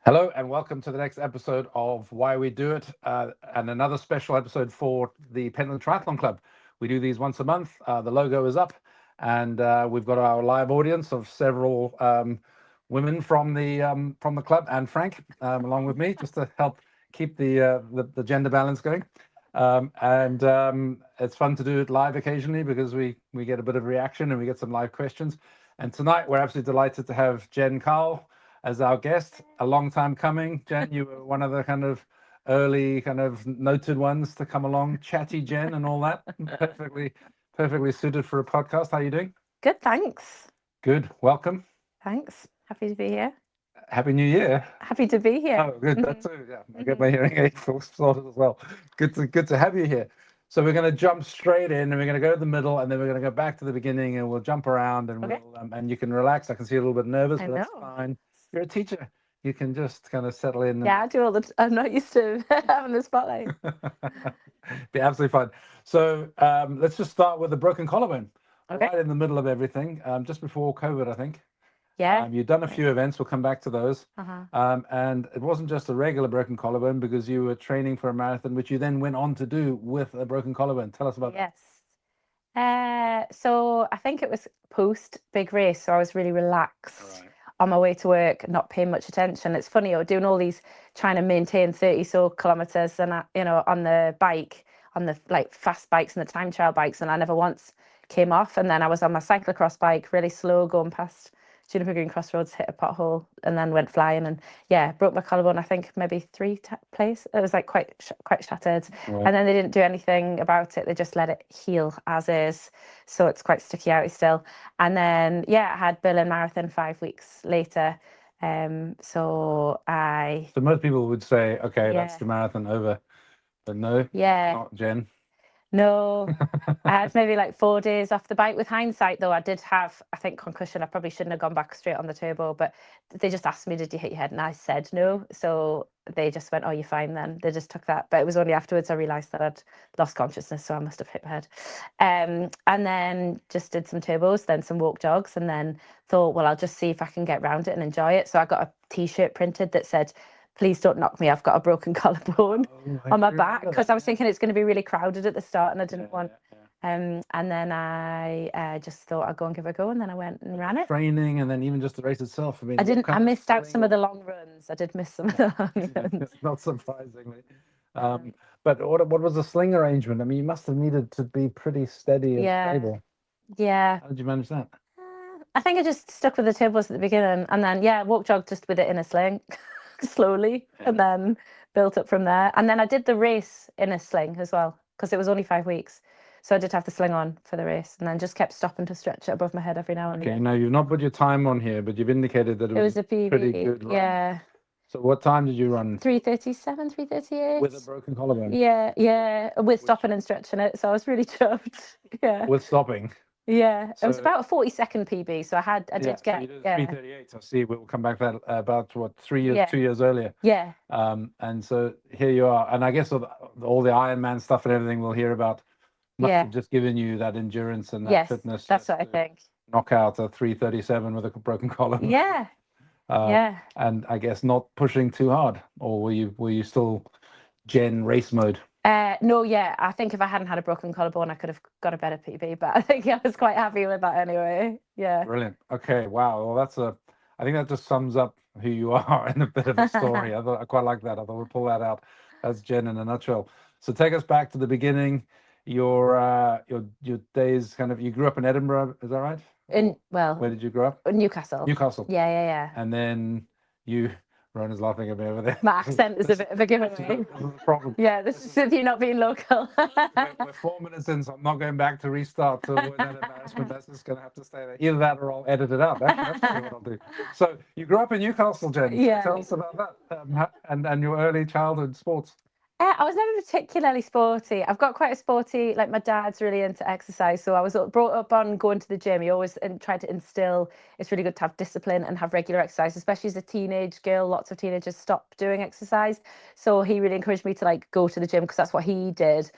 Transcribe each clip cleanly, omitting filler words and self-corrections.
Hello and welcome to the next episode of Why We Do It, and another special episode for the Pentland Triathlon Club. We do these once a month. The logo is up, and we've got our live audience of several women from the club, and Frank along with me, just to help keep the gender balance going. And it's fun to do it live occasionally because we get a bit of reaction and we get some live questions. And tonight we're absolutely delighted to have Jen Kahl as our guest. A long time coming. Jen, you were one of the kind of early kind of noted ones to come along, chatty Jen and all that. Perfectly suited for a podcast. How are you doing? Good, thanks. Good. Welcome. Thanks. Happy to be here. Happy New Year. Happy to be here. Oh, good. That Mhm, too. Yeah, I get mhm. my hearing aid sorted as well. Good to have you here. So we're going to jump straight in, and we're going to go to the middle, and then we're going to go back to the beginning, and we'll jump around, and Okay. we'll and you can relax. I can see you're a little bit nervous, I but that's know. fine. You're a teacher. You can just kind of settle in and Yeah, I do all the. I'm not used to having the spotlight. be absolutely fine. So let's just start with the broken collarbone, Okay. right in the middle of everything, just before COVID, I think. Yeah. You've done a Right. few events. We'll come back to those. Uh-huh. And it wasn't just a regular broken collarbone because you were training for a marathon, which you then went on to do with a broken collarbone. Tell us about that. Yes. So I think it was post big race, so I was really All relaxed right. on my way to work, not paying much attention. It's funny, I was doing all these trying to maintain 30 so kilometers and on the bike, on the like fast bikes and the time trial bikes, and I never once came off. And then I was on my cyclocross bike, really slow, going past Juniper Green Crossroads, hit a pothole, and then went flying. And yeah, broke my collarbone. I think maybe three place. It was like quite shattered. All right. And then they didn't do anything about it. They just let it heal as is. So it's quite sticky outy still. And then, yeah, I had Berlin Marathon 5 weeks later. So So most people would say, okay, that's yeah, the marathon over. But no, yeah, not Jen. no. I had maybe like 4 days off the bike. With hindsight, though, I did have, I think, concussion. I probably shouldn't have gone back straight on the turbo, but they just asked me, "Did you hit your head?" And I said no. So they just went, "Oh, you're fine then." They just took that. But it was only afterwards I realised that I'd lost consciousness, so I must have hit my head. And then just did some turbos, then some walk jogs, and then thought, well, I'll just see if I can get round it and enjoy it. So I got a T-shirt printed that said, "Please don't knock me. I've got a broken collarbone." Oh, I On my do back remember because that. I was Yeah. thinking it's going to be really crowded at the start and I Yeah, didn't want. yeah, yeah. And then I just thought I'd go and give it a go, and then I went and But ran the it. training and then even just the race itself. I I mean, what didn't. I kind of missed out sling some of the or long runs. I did miss some of yeah, the long runs. not surprisingly. Um, But what was the sling arrangement? I mean, you must have needed to be pretty steady and yeah, stable. yeah. How did you manage that? I think I just stuck with the turbos at the beginning, and then yeah, walk jog just with it in a sling, slowly, and Yeah. then built up from there. And then I did the race in a sling as well because it was only 5 weeks, so I did have the sling on for the race, and then just kept stopping to stretch it above my head every now and Okay, again. now you've not put your time on here, but you've indicated that it It was a was a pretty PB, good run. yeah, So what time did you run 3:37, three thirty with a eight. broken collarbone? Yeah, yeah, with Which stopping and stretching it, so I was really chuffed. Yeah, with stopping. yeah. It was So about a 40-second PB, so I yeah, did so you get, did a yeah, 3:38. I see. We'll come back to that about what 3 years, yeah, 2 years earlier. yeah, And so here you are. And I guess all the Ironman stuff and everything we'll hear about must yeah. have just given you that endurance and that Yes, fitness that's just what I to think. knock out a 3:37 with a broken collarbone. Yeah, yeah. And I guess not pushing too hard, or were you still Gen race mode? No, yeah. I think if I hadn't had a broken collarbone, I could have got a better PB. But I think I was quite happy with that anyway. Yeah. Brilliant. Okay, wow. Well, I think that just sums up who you are in a bit of a story. I quite like that. I thought we'll pull that out. That's Jen in a nutshell. So take us back to the beginning. Your days kind of, you grew up in Edinburgh, is that right? In Or well, where did you grow up? Newcastle. Newcastle. Yeah, yeah, yeah. And then you, Rona's laughing at me over there. My accent is a bit of a giveaway. This is the problem. Yeah, this This is is if you're not being local. we're 4 minutes in, so I'm not going back to restart to avoid that embarrassment. That's just going to have to stay there. Either that or I'll edit it out. Actually, that's probably what I'll do. So you grew up in Newcastle, Jen. Yeah. Tell us about that and your early childhood sports. I was never particularly sporty. I've got quite a sporty, like my dad's really into exercise. So I was brought up on going to the gym. He always tried to instill it's really good to have discipline and have regular exercise, especially as a teenage girl. Lots of teenagers stop doing exercise. So he really encouraged me to like go to the gym because that's what he did.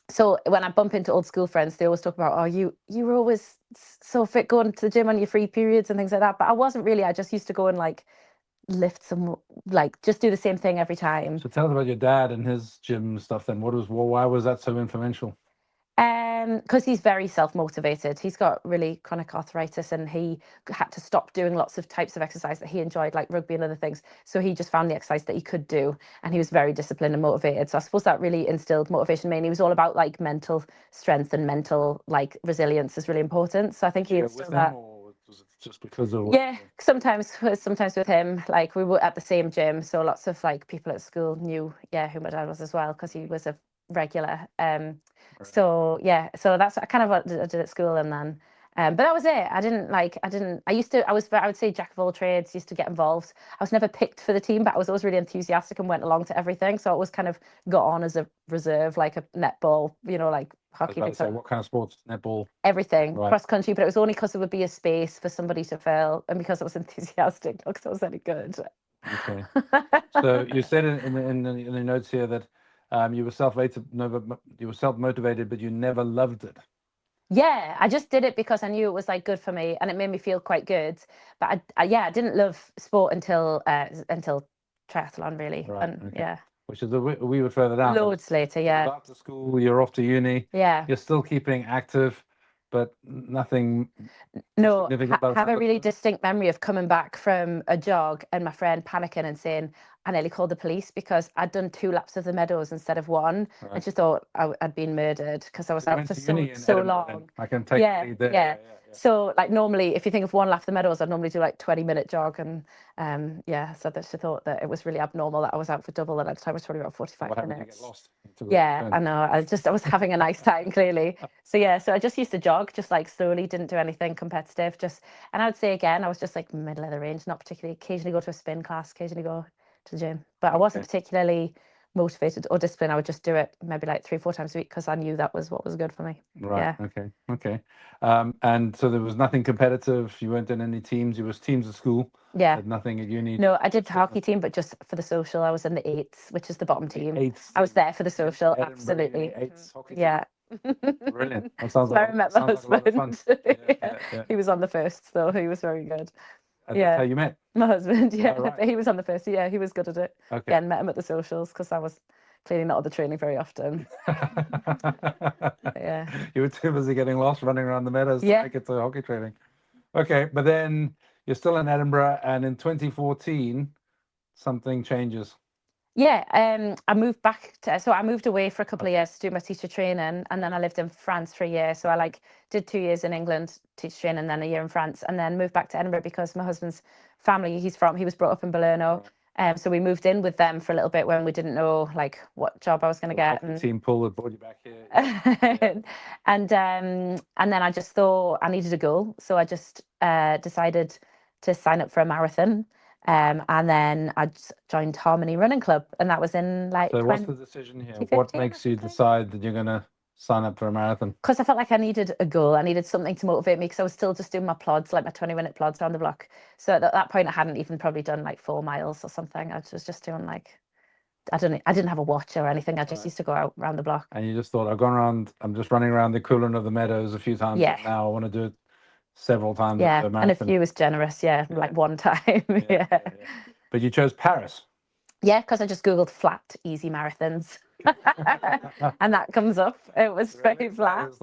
So when I bump into old school friends, they always talk about, oh, you were always so fit going to the gym on your free periods and things like that. But I wasn't really. I just used to go and like lift some, like just do the same thing every time. So tell us about your dad and his gym stuff then. Why was that so influential? Because he's very self-motivated. He's got really chronic arthritis, and he had to stop doing lots of types of exercise that he enjoyed, like rugby and other things. So he just found the exercise that he could do, and he was very disciplined and motivated. So I suppose that really instilled motivation in me. He was all about like mental strength and mental like resilience is really important. So I think he instilled that. Or was it just because of Yeah, sometimes with him, like we were at the same gym, so lots of like people at school knew, yeah, who my dad was as well, because he was a regular. So yeah, so that's kind of what I did at school, and then, but that was it. I would say jack of all trades. Used to get involved. I was never picked for the team, but I was always really enthusiastic and went along to everything. So it was kind of got on as a reserve, like a netball, like hockey. What kind of sports? Netball. Everything, Right. cross country, but it was only because there would be a space for somebody to fill, and because I was enthusiastic, not because I was any good. Okay. So you said in the notes here that you were self-motivated, but you never loved it. Yeah, I just did it because I knew it was like good for me, and it made me feel quite good. But I didn't love sport until triathlon, really. Right. And Okay. yeah, Which is a wee bit further down. loads later. Yeah, After school, you're off to uni. yeah. You're still keeping active, but nothing No, significant by the have time a of really it? distinct memory of coming back from a jog and my friend panicking and saying, I nearly called the police because I'd done 2 laps of the meadows instead of one. Right. And she thought I'd been murdered because I was You out went for to uni in so Edinburgh then. long. I can take the Yeah, lead there. yeah. So like normally, if you think of 1 lap of the meadows, I'd normally do like 20-minute jog, and yeah. So that she thought that it was really abnormal that I was out for double, and at the time it was probably about 45 What happened? You minutes. get lost. You took a Yeah, turn. I know. I was having a nice time, clearly. So yeah, so I just used to jog, just like slowly, didn't do anything competitive, just. And I would say again, I was just like middle of the range, not particularly. Occasionally go to a spin class, occasionally go to the gym, but I wasn't particularly motivated or disciplined. I would just do it maybe like 3, 4 times a week because I knew that was what was good for me. Right. Yeah. Okay. And so there was nothing competitive. You weren't in any teams. You was teams at school. Yeah. But nothing at uni. No, I did hockey team, but just for the social. I was in the eights, which is the bottom team. Eights. I was there for the social, Edinburgh absolutely. Uni eights hockey team. Yeah. Brilliant. That sounds Where like I met my sounds like a lot of fun. husband. Yeah. He was on the first, so he was very good. And that's how you met. My husband, yeah. right. But he was on the first. Yeah, he was good at it. Okay. Yeah, and met him at the socials because I was clearly not at the training very often. Yeah. You were too busy getting lost running around the meadows to Yeah. make it to hockey training. Okay, but then you're still in Edinburgh, and in 2014, something changes. Yeah, I moved back to, so I moved away for a couple of years to do my teacher training, and then I lived in France for a year. So I like did 2 years in England, teacher training, and then a year in France, and then moved back to Edinburgh because my husband's family, he was brought up in Balerno. So we moved in with them for a little bit when we didn't know like what job I was going to get. And team pull that brought you back here. And then I just thought I needed a goal, so I just decided to sign up for a marathon. And then I joined Harmony Running Club, and that was in like. So what's the decision here? What makes you decide that you're going to sign up for a marathon? Because I felt like I needed a goal. I needed something to motivate me because I was still just doing my plods, like my 20-minute plods around the block. So at that point, I hadn't even probably done like 4 miles or something. I was just doing like, I didn't have a watch or anything. I just used to go out around the block. And you just thought, I'm just running around the equivalent of the meadows a few times. Yeah. Now I want to do it several times. Yeah, and a few was generous. Yeah, like 1 time. Yeah. But you chose Paris. Yeah, because I just Googled flat, easy marathons. And that comes up. It was very flat.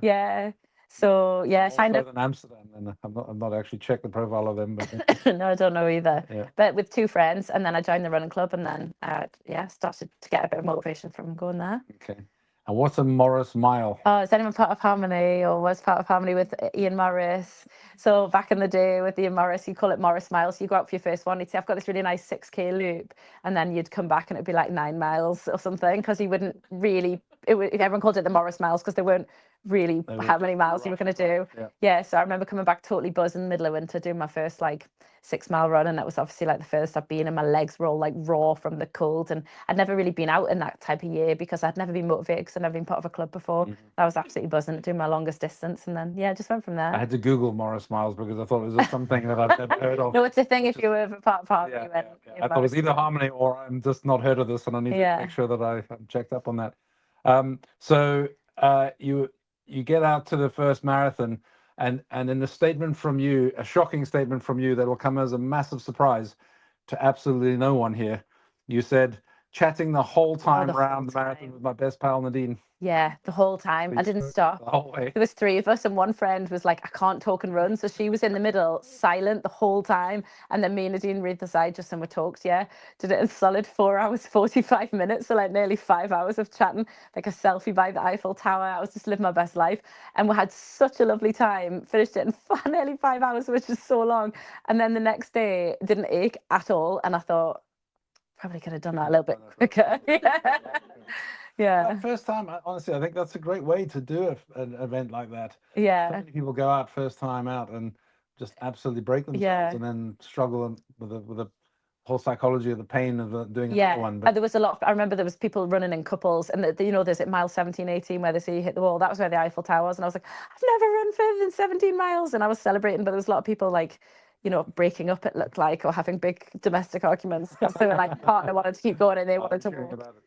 Yeah. So yeah, signed up. In Amsterdam, and I'm not actually checked the profile of them, but No, I don't know either. Yeah. But with 2 friends, and then I joined the running club, and then started to get a bit of motivation from going there. Okay. And what's a Morris Mile? Oh, is anyone part of Harmony or was part of Harmony with Ian Morris? So back in the day with Ian Morris, you call it Morris Miles. You go out for your first one, you'd say, I've got this really nice 6K loop. And then you'd come back and it'd be like 9 miles or something, because he wouldn't really, everyone called it the Morris Miles because they weren't really how many miles you were going to do. Yeah, so I remember coming back totally buzzed in the middle of winter, doing my first like 6-mile run, and that was obviously like the first I've been, and my legs were all like raw from the cold, and I'd never really been out in that type of year because I'd never been motivated because I'd never been part of a club before. I was absolutely buzzing doing my longest distance, and then just went from there. I had to Google Morris Miles because I thought it was something that I've never heard of. No, it's a thing if you were part of Harmony. I thought it was either Harmony or I'm just not heard of this, and I need to make sure that I'm checked up on that. So you get out to the first marathon, and in a statement from you, a shocking statement from you that will come as a massive surprise, to absolutely no one here. You said chatting the whole time the around whole the marathon time. with my best pal Nadine. Yeah, the whole time. So I you didn't spoke stop. the whole way. There was three of us, and one friend was like, I can't talk and run. So she was in the middle, silent the whole time. And then me and Nadine read the side just and we talked, yeah. Did it in solid 4 hours, 45 minutes. So like nearly 5 hours of chatting, like a selfie by the Eiffel Tower. I was just living my best life. And we had such a lovely time. Finished it in nearly 5 hours, which is so long. And then the next day it didn't ache at all. And I thought, probably could have done that a little bit quicker. Yeah. First time, honestly, I think that's a great way to do an event like that. So Yeah. many people go out first time out and just absolutely break themselves, and then struggle with the whole psychology of the pain of doing another one. But There was a lot. I remember there was people running in couples, and there's at mile 17, 18 where they say you hit the wall. That was where the Eiffel Tower was, and I was like, I've never run further than 17 miles, and I was celebrating. But there was a lot of people like, breaking up. It looked like, or having big domestic arguments because they were like, partner wanted to keep going and they wanted to walk. about it.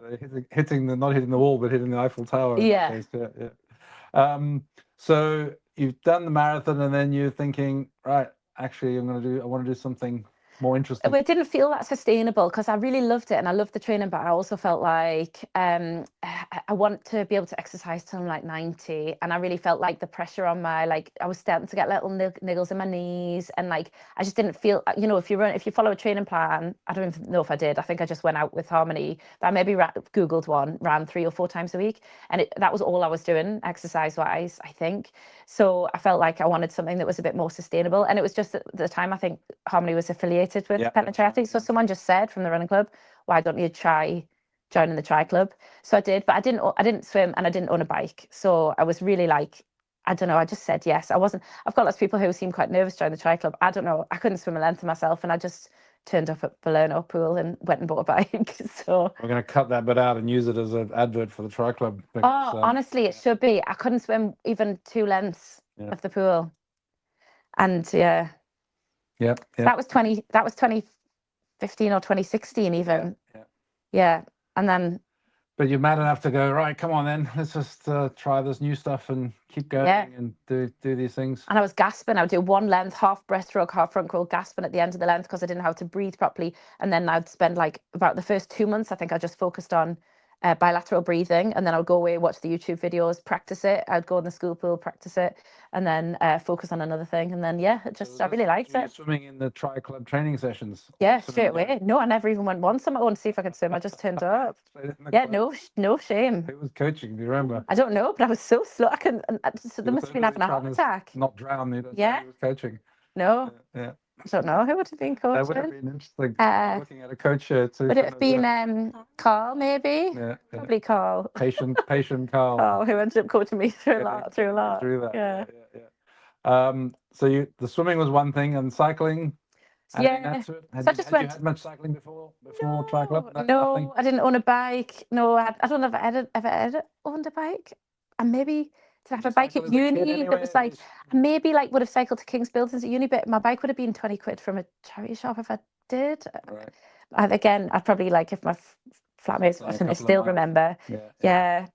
Not hitting the wall, but hitting the Eiffel Tower. In that case. Yeah. So you've done the marathon, and then you're thinking, right, actually, I want to do something more interesting. It didn't feel that sustainable because I really loved it and I loved the training, but I also felt like I want to be able to exercise till I'm like 90, and I really felt like the pressure on my, like, I was starting to get little niggles in my knees, and like I just didn't feel, if you follow a training plan, I don't even know if I did. I think I just went out with Harmony, but I maybe googled one, ran 3 or 4 times a week, and that was all I was doing exercise wise, I think. So I felt like I wanted something that was a bit more sustainable, and it was just at the time I think Harmony was affiliated with Pentland Triathlon. So someone just said from the running club, why don't you try joining the tri club? So I did, but I didn't swim and I didn't own a bike. So I was really like, I don't know, I just said yes. I've got lots of people who seem quite nervous joining the tri club. I don't know, I couldn't swim a length of myself, and I just turned up at Palermo Pool and went and bought a bike. So we're going to cut that bit out and use it as an advert for the tri club. Because, honestly, it should be. I couldn't swim even 2 lengths of the pool. And that was 2015 or 2016 even. Yeah. And then. But you're mad enough to go, right, come on then, let's just try this new stuff and keep going and do these things. And I was gasping. I would do 1 length, half breaststroke, half front crawl, gasping at the end of the length because I didn't know how to breathe properly. And then I'd spend like about the first 2 months, I think I just focused on bilateral breathing, and then I would go away, watch the YouTube videos, practice it. I'd go in the school pool, practice it, and then focus on another thing. And then I really liked it. Swimming in the tri club training sessions. Yeah, straight away. No, I never even went once on my own to see if I could swim. I just turned up. Yeah, no shame. Who was coaching? Do you remember? I don't know, but I was so slow. I couldn't. So they must have been having a heart attack. Not drown. Yeah. Who was coaching? No. Yeah. I don't know who would have been coaching. That would have been interesting. Looking at a coach here too. Would it have been Kahl, maybe? Yeah. Probably Kahl. Patient Kahl. Kahl, who ended up coaching me through a lot. Through that. Yeah. So the swimming was one thing, and cycling. Yeah. So you had much cycling before tri club? No, I didn't own a bike. No, I don't know if I ever owned a bike. And maybe to have a bike at uni, that was like, maybe like would have cycled to King's Buildings at uni, but my bike would have been 20 quid from a charity shop if I did. Right. And again, I'd probably, like, if my flatmates watching, I still remember. Yeah.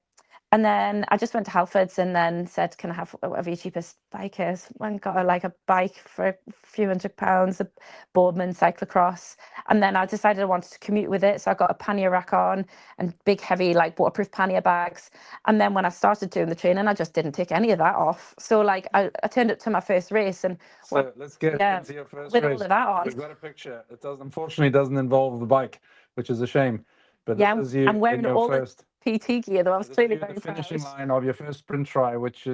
And then I just went to Halfords and then said, can I have whatever your cheapest bike is? And got a bike for a few £100, a Boardman cyclocross. And then I decided I wanted to commute with it. So I got a pannier rack on and big, heavy, like, waterproof pannier bags. And then when I started doing the training, I just didn't take any of that off. So, like, I turned up to my first race. And so let's get into your first with race. all of that on. We've got a picture. It unfortunately doesn't involve the bike, which is a shame. But this is you. I'm wearing all the PT gear, though. I was clearly very proud. The finishing line of your first sprint try, which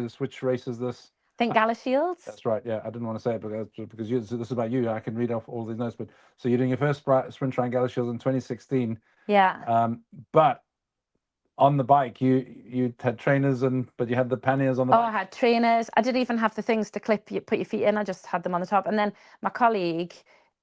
race is this? I think Gala Shields. That's right. Yeah, I didn't want to say it because this is about you. I can read off all these notes. But so you're doing your first sprint try in Gala Shields in 2016. Yeah. But on the bike, you had trainers but you had the panniers on the bike. I had trainers. I didn't even have the things to put your feet in. I just had them on the top. And then my colleague,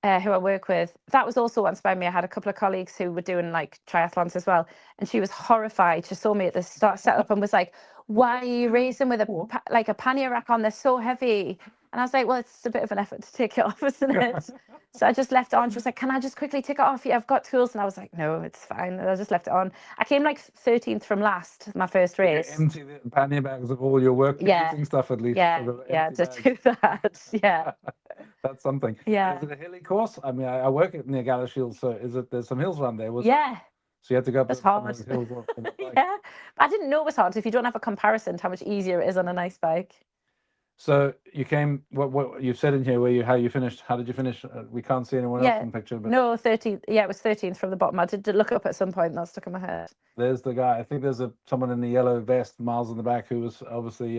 who I work with, that was also once by me. I had a couple of colleagues who were doing like triathlons as well, and she was horrified. She saw me at the start setup and was like, "Why are you racing with a pannier rack on? They're so heavy." And I was like, "Well, it's a bit of an effort to take it off, isn't it?" So I just left it on. She was like, "Can I just quickly take it off? Yeah, I've got tools." And I was like, "No, it's fine." And I just left it on. I came like 13th from last, my first race. Empty the pannier bags of all your work stuff at least. Yeah, to do that. Yeah. That's something. Yeah. Is it a hilly course? I mean, I work near Galashiels, so there's some hills around there? Yeah. So you had to go up It's some of hard. those hills on a bike. Yeah. But I didn't know it was hard if you don't have a comparison to how much easier it is on a nice bike. So you came. What you've said in here? How you finished? How did you finish? We can't see anyone else in the picture, but No, 13th. Yeah, it was 13th from the bottom. I did look up at some point, and that stuck in my head. there's the guy. I think there's someone in the yellow vest, miles in the back, who was obviously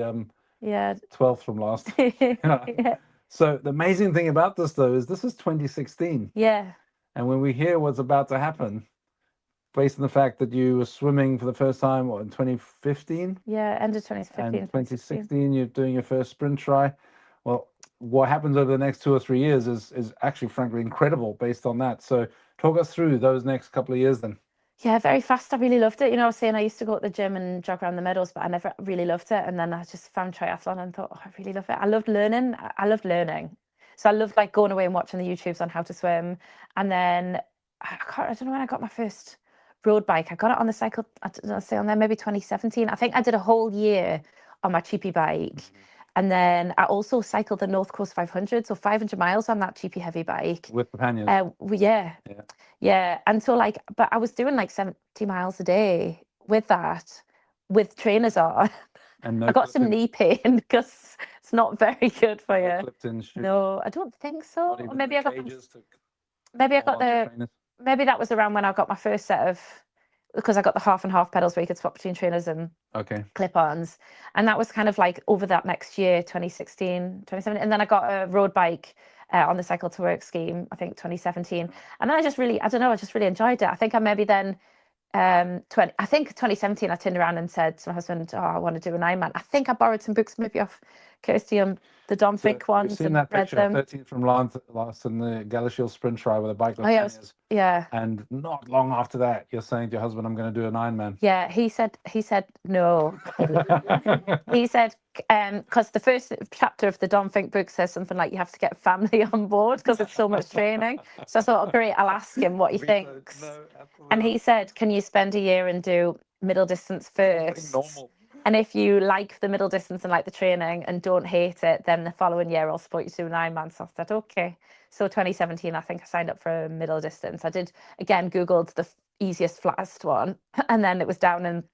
Yeah. 12th from last. Yeah. So the amazing thing about this, though, is this is 2016, Yeah. and when we hear what's about to happen, based on the fact that you were swimming for the first time, what, in 2015? Yeah. End of 2015, And 2016. 2016, you're doing your first sprint try. Well, what happens over the next 2 or 3 years is actually, frankly, incredible based on that. So talk us through those next couple of years then. Yeah, very fast. I really loved it. You know, I was saying I used to go to the gym and jog around the meadows, but I never really loved it. And then I just found triathlon and thought, oh, I really love it. I loved learning. I loved learning. So I loved like going away and watching the YouTubes on how to swim. And then I don't know when I got my first road bike. I got it on the cycle, I don't know, say on there, maybe 2017. I think I did a whole year on my cheapy bike. And then I also cycled the North Coast 500, so 500 miles on that cheapy heavy bike. With the panniers. Yeah. Yeah. And so like, but I was doing like 70 miles a day with that, with trainers on. And I got some knee pain because it's not very good for you. clipped-in shoes. No, I don't think so. Not Or even maybe the I got cages to maybe I hold got onto your the trainers. maybe that was around when I got my first set of, because I got the half and half pedals where you could swap between trainers and Okay. clip-ons. And that was kind of like over that next year, 2016, 2017. And then I got a road bike on the Cycle to Work scheme, I think 2017. And then I just really, I don't know, I just really enjoyed it. I think I maybe then, I think 2017, I turned around and said to my husband, oh, I want to do an Ironman. I think I borrowed some books maybe off Kirsty on the Dom Fink ones. We've seen and that read picture, them. 13th from last in the Galashiels sprint try with a bike with Oh, yeah, panniers. yeah. And not long after that, you're saying to your husband, I'm going to do an Ironman. Yeah, he said no. He said, because the first chapter of the Dom Fink book says something like you have to get family on board because it's so much training. So I thought, oh, great, I'll ask him what he thinks. No, And he said, can you spend a year and do middle distance first? normal. And if you like the middle distance and like the training and don't hate it, then the following year I'll support you to an Ironman. So I said, okay. So 2017, I think I signed up for a middle distance. I did, again, Googled the easiest, flattest one. And then it was down in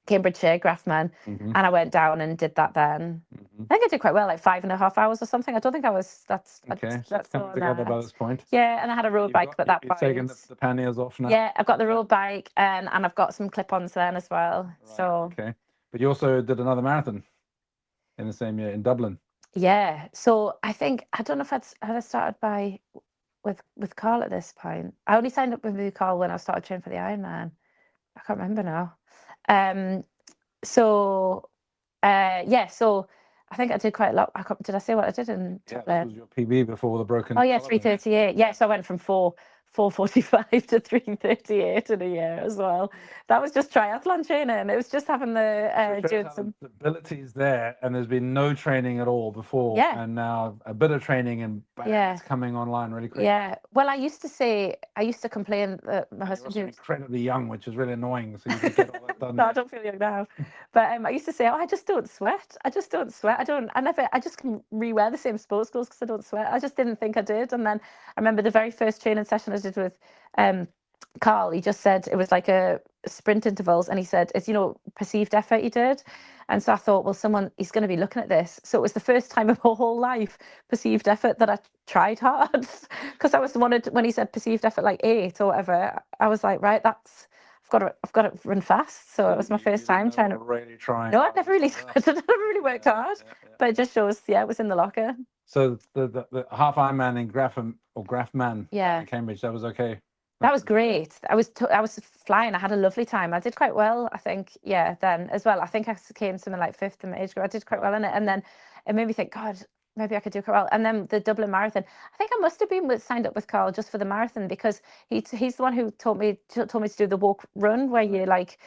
Cambridgeshire, Grafman. And I went down and did that then. I think I did quite well, like 5.5 hours or something. I don't think I was, that's coming together by this point. Yeah, and I had a road bike at that point. You've taken the panniers off now. Yeah, I've got the road bike and I've got some clip-ons then as well. Right, so okay. But you also did another marathon in the same year in Dublin. Yeah. So I think I don't know if I started with Kahl at this point. I only signed up with Kahl when I started training for the Ironman. I can't remember now. So yeah. So I think I did quite a lot. Did I say what I did in Yeah, Dublin? this was your PB before the broken. Oh yeah, collarbone. 3:38. Yeah, so I went from 4:45 to 3:38 in a year as well. That was just triathlon training. It was just having the doing some. The abilities there, and there's been no training at all before. Yeah. And now a bit of training, and bang, Yeah. it's coming online really quick. Yeah. Well, I used to complain that my husband You're also was incredibly young, which is really annoying. So you can get all that done. no, I don't feel young now. But I used to say, oh, I just don't sweat. I just don't sweat. I just can rewear the same sports clothes because I don't sweat. I just didn't think I did. And then I remember the very first training session I did with Kahl, he just said it was like a sprint intervals. And he said, it's, perceived effort you did. And so I thought, well, he's going to be looking at this. So it was the first time in my whole life, perceived effort, that I tried hard. Because I was wanted, when he said perceived effort, like 8 or whatever, I was like, right, I've got to run fast. So it was my first time trying to really trying. No, I'd never really I'd never really worked hard. But it just shows, it was in the locker. So the half Ironman in Grafman in Cambridge, that was okay. That was great. I was flying. I had a lovely time. I did quite well, I think. Yeah, then as well. I think I came something like 5th in my age group. I did quite well in it, and then it made me think, God, maybe I could do quite well. And then the Dublin Marathon, I think I must have been signed up with Kahl just for the marathon, because he's the one who told me to do the walk run, where you like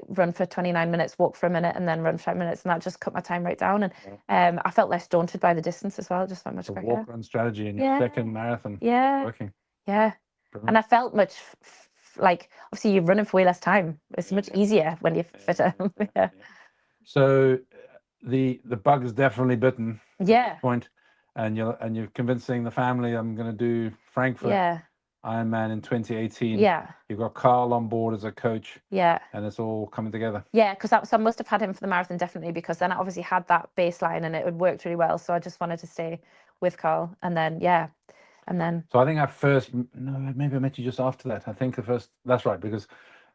run for 29 minutes, walk for a minute, and then run 5 minutes, and that just cut my time right down. And I felt less daunted by the distance as well. Just went much quicker. Walk run strategy in your second marathon. Yeah, working. Yeah, brilliant. And I felt much like, obviously you're running for way less time. It's much easier when you're fitter. So the bug is definitely bitten. Yeah. Point. and you're convincing the family, I'm going to do Frankfurt Yeah. Ironman in 2018. Yeah. You've got Kahl on board as a coach, Yeah. and it's all coming together. Yeah, because so I must have had him for the marathon definitely, because then I obviously had that baseline and it had worked really well. So I just wanted to stay with Carl, and then and then So I think maybe I met you just after that. I think that's right, because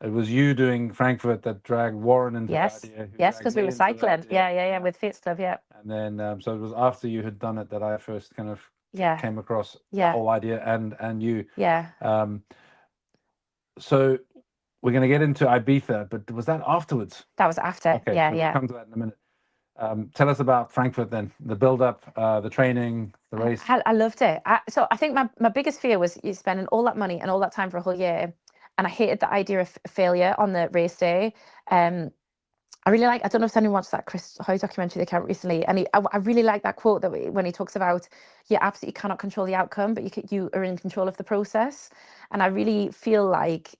it was you doing Frankfurt that dragged Warren into the yes, idea. Who yes, dragged because we me were into the cycling. idea. Yeah, with Fates Club. Yeah, And then so it was after you had done it that I first kind of yeah, came across the yeah, whole idea and you. yeah. So we're going to get into Ibiza, but was that afterwards? That was after. Okay, Yeah, so we'll yeah. come to that in a minute. Tell us about Frankfurt then, the build up, the training, the race. I loved it. So I think my biggest fear was you spending all that money and all that time for a whole year, and I hated the idea of failure on the race day. I really like, I don't know if anyone watched that Chris Hoy documentary that came out recently, and I really like that quote that when he talks about you absolutely cannot control the outcome, but you are in control of the process. And I really feel like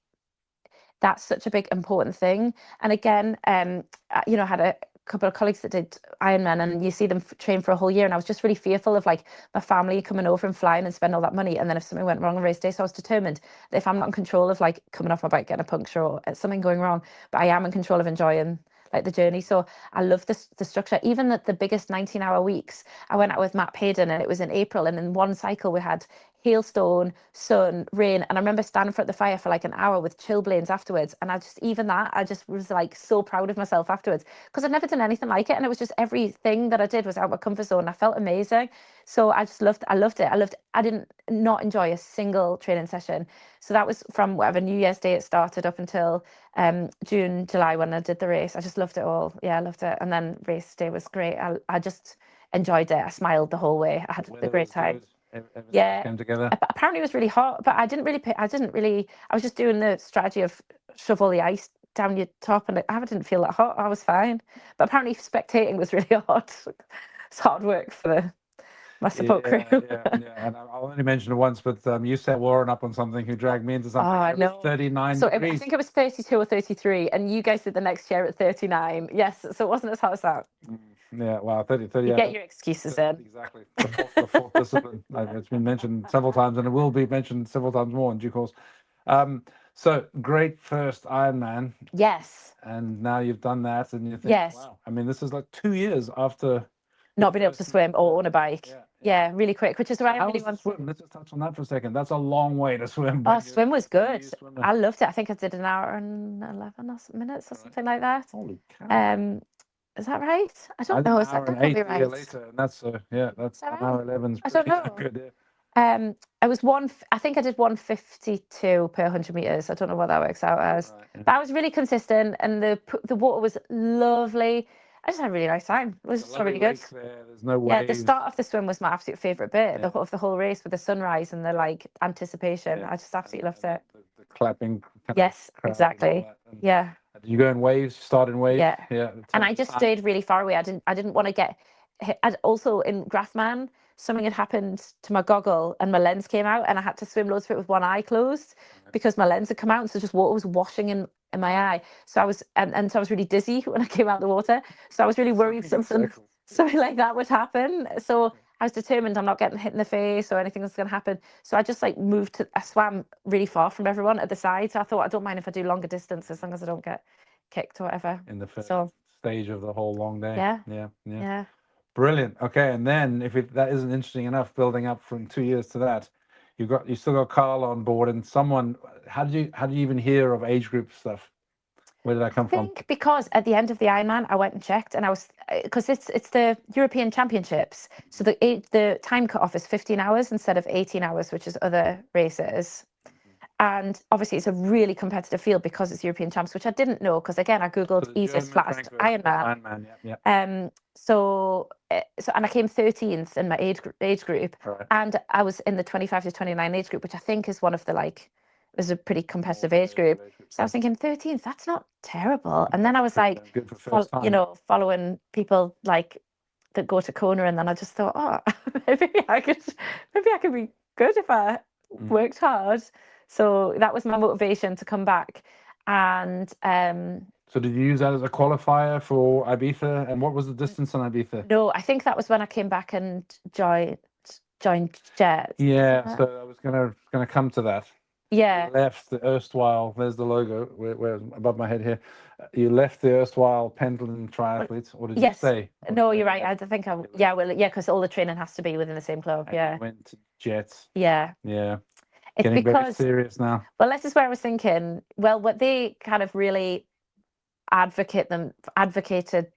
that's such a big important thing. And again, I had a couple of colleagues that did Ironman, and you see them train for a whole year, and I was just really fearful of like my family coming over and flying and spend all that money, and then if something went wrong on race day. So I was determined that if I'm not in control of like coming off my bike getting a puncture or something going wrong, but I am in control of enjoying like the journey. So I love the structure. Even the biggest 19-hour weeks, I went out with Matt Payden, and it was in April, and in one cycle we had hailstone, sun, rain, and I remember standing for the fire for like an hour with chilblains afterwards. And I just was like so proud of myself afterwards, because I'd never done anything like it, and it was just everything that I did was out of my comfort zone. I felt amazing. So I loved it. I didn't not enjoy a single training session. So that was from whatever New Year's Day it started up until June, July when I did the race. I just loved it all. Yeah, I loved it. And then race day was great. I just enjoyed it. I smiled the whole way. I had a great time. Everything Yeah. came together. Apparently it was really hot, but I didn't really. I was just doing the strategy of shove all the ice down your top, and I didn't feel that hot. I was fine. But apparently spectating was really hot. It's hard work for my support crew. Yeah. And I'll only mention it once, but you set Warren up on something who dragged me into Oh, something I that was know. 39 So I degrees. think it was 32 or 33, and you guys did the next year at 39. Yes, so it wasn't as hot as that. Yeah, wow, 30, You yeah. get your excuses in. Exactly. The fourth discipline. It's been mentioned several times, and it will be mentioned several times more in due course. So great first Ironman, Yes. and now you've done that, and you think, Yes. wow. I mean, this is like 2 years after Not being able to swim or on a bike. Yeah, really quick, which is why I How really was the want. swim? Let's just touch on that for a second. That's a long way to swim. Oh, swim was good. Swimmer. I loved it. I think I did an hour and 11 minutes or something like that. Holy cow! Is that right? I I don't did know. an Is that hour and definitely 8 a year right? later, and that's that's Is that an right? hour 11's I don't pretty know. good. I was I think I did 152 per 100 meters. I don't know what that works out as. Right, yeah. But I was really consistent, and the water was lovely. I just had a really nice time. It was just really good. There's no Yeah, the waves. start of the swim was my absolute favourite bit. Yeah. Of the whole race with the sunrise and the like anticipation. Yeah. I just absolutely loved it. The clapping. Yes, Crowd exactly. Yeah. did you go in waves? Start in waves? Yeah. Yeah. And I just stayed really far away. I didn't want to get hit. And also in Grafman, something had happened to my goggle and my lens came out, and I had to swim loads of it with one eye closed because my lens had come out, and so just water was washing in my eye. So I was and so I was really dizzy when I came out of the water. So I was really worried something like that would happen. So I was determined I'm not getting hit in the face or anything that's going to happen. So I just like I swam really far from everyone at the side. So I thought I don't mind if I do longer distance as long as I don't get kicked or whatever. in the first So stage of the whole long day. yeah. Brilliant. Okay, and then if that isn't interesting enough, building up from 2 years to that, you still got Carl on board, and someone. How did you even hear of age group stuff? Where did that come I think because at the end of the Ironman, I went and checked, and I was because it's the European Championships, so the time cutoff is 15 hours instead of 18 hours, which is other races. And obviously, it's a really competitive field because it's European Champs, which I didn't know because again, I googled easiest flattest Ironman. So and I came 13th in my age group, and I was in the 25 to 29 age group, which I think is one of the like was a pretty competitive age group. So I was thinking 13th, that's not terrible. And then I was like, following people like that go to Kona, and then I just thought, oh, maybe I could be good if I worked hard. So that was my motivation to come back. And so did you use that as a qualifier for Ibiza? And what was the distance on Ibiza? no, I think that was when I came back and joined. joined Jets. Yeah, so I was gonna come to that. Yeah. You left the erstwhile. There's the logo. Where above my head here. You left the erstwhile Pendleton triathletes, or did you Yes. stay? No, you're right. I think I. Yeah. Well, yeah, because all the training has to be within the same club. And Yeah. you went to Jets. Yeah. Yeah, It's getting very because. serious now. Well, this is where I was thinking. Well, what they kind of really advocated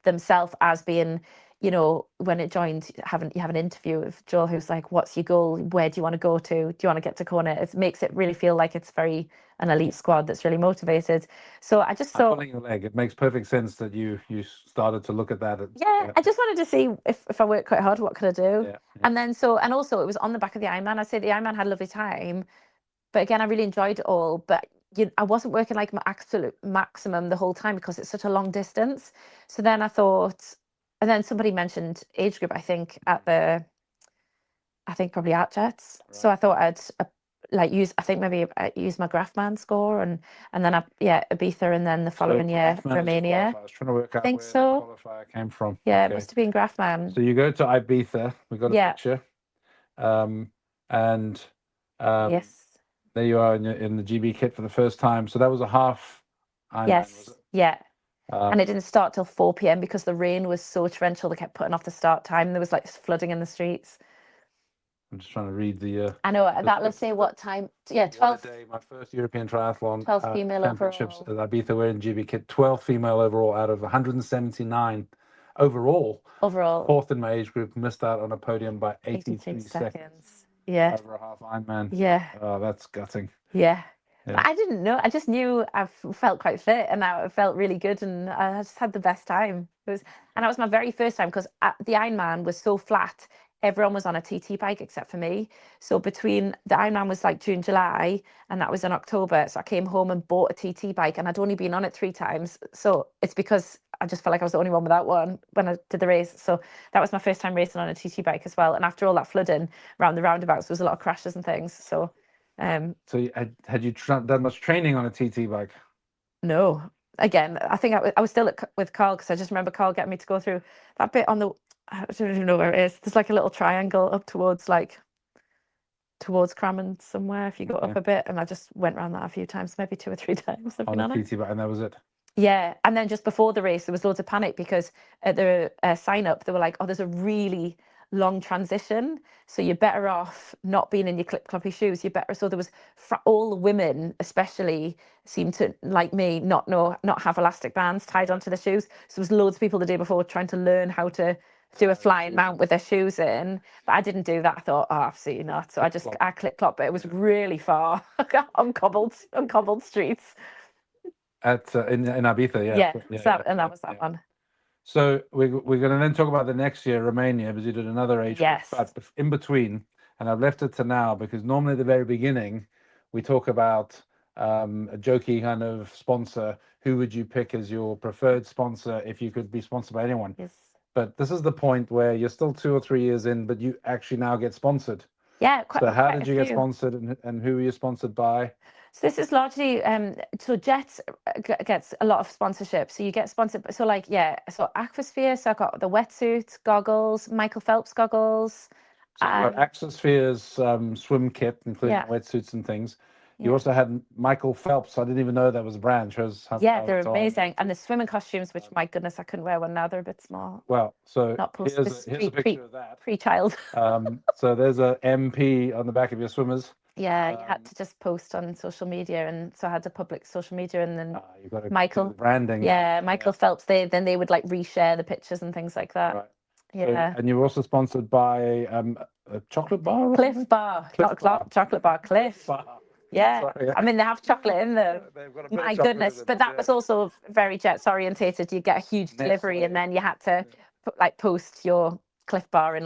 themselves as being, when it joined, you have an interview with Joel, who's like, what's your goal, where do you want to go to, do you want to get to Kona? It makes it really feel like it's very an elite squad that's really motivated. So I just I'm thought, pulling your leg. It makes perfect sense that you started to look at that. yeah, I just wanted to see if I work quite hard, what could I do? Yeah, And then and also it was on the back of the Ironman. I'd say the Ironman had a lovely time, but again, I really enjoyed it all. But I wasn't working like my absolute maximum the whole time because it's such a long distance. So then I thought, and then somebody mentioned age group, I think probably at Jets. So I thought I'd use my Grafman score and then Ibiza and then the following year Grafman is your Romania. qualifier. I was trying to work out Think where that so. qualifier came from. Yeah, it Okay. must have been Grafman. So you go to Ibiza. We got a Yeah. picture. And Yes. there you are in the GB kit for the first time. So that was a half Ironman, was Yes. it? Yeah. And it didn't start till 4 p.m. because the rain was so torrential. They kept putting off the start time. There was like flooding in the streets. I'm just trying to read the. I know that. Let's say what time. Yeah, What 12. a day! My first European triathlon 12 female championships overall. at Ibiza. We're in GB kit. 12 female overall out of 179 overall. Overall, Fourth in my age group. Missed out on a podium by 83 seconds. Yeah. Over a half Ironman. Yeah. Oh, that's gutting. Yeah. Yeah. But I didn't know. I just knew I felt quite fit and I felt really good and I just had the best time. And that was my very first time because the Ironman was so flat. Everyone was on a TT bike except for me. So between the Ironman was like June, July, and that was in October. So I came home and bought a TT bike and I'd only been on it 3 times. So it's because I just felt like I was the only one without one when I did the race. So that was my first time racing on a TT bike as well. And after all that flooding around the roundabouts, there was a lot of crashes and things. So So had you done much training on a TT bike? no. Again, I think I was still with Carl because I just remember Carl getting me to go through that bit on the. I don't even know where it is. There's like a little triangle up towards Crammond somewhere. If you go up a bit, and I just went around that a few times, maybe 2 or 3 times. I've On been a on it. TT bike, and that was it. Yeah, and then just before the race, there was loads of panic because at the sign up, they were like, "Oh, there's a really long transition, so you're better off not being in your clip-cloppy shoes. You're better." So there was all the women, especially, seemed to, like me, not have elastic bands tied onto the shoes. So there was loads of people the day before trying to learn how to do a flying mount with their shoes in, but I didn't do that. I thought, oh, absolutely not. So I clip-clop, but it was really far on cobbled streets. At in Ibiza, Yeah, and that was that one. So we're going to then talk about the next year, Romania, because you did another age group. Yes. But in between, and I've left it to now because normally at the very beginning, we talk about a jokey kind of sponsor. Who would you pick as your preferred sponsor if you could be sponsored by anyone? Yes. But this is the point where you're still 2 or 3 years in, but you actually now get sponsored. Yeah. So how did you get sponsored, and who were you sponsored by? So this is largely so Jets gets a lot of sponsorship. So you get sponsored. So so Aquasphere. So I got the wetsuit, goggles, Michael Phelps goggles. So you got Axosphere's swim kit, including wetsuits and things. You also had Michael Phelps. I didn't even know that was a brand. Shows how they're amazing. And the swimming costumes, which my goodness, I couldn't wear one now. They're a bit small. Well, so not post here's a picture of that. Pre-child. So there's a MP on the back of your swimmers. Yeah, you had to just post on social media, and so I had a public social media, and then you got to Michael do the branding. Yeah, Michael Phelps. They would like reshare the pictures and things like that. Right. Yeah. So, and you were also sponsored by a chocolate bar. Or Cliff Bar, not chocolate bar. Cliff. Bar. Yeah. Sorry, yeah. I mean, they have chocolate in them. They've got a bit My of chocolate goodness, in it, but that was also very Jets orientated. You get a huge delivery, and then you had to post your Cliff Bar in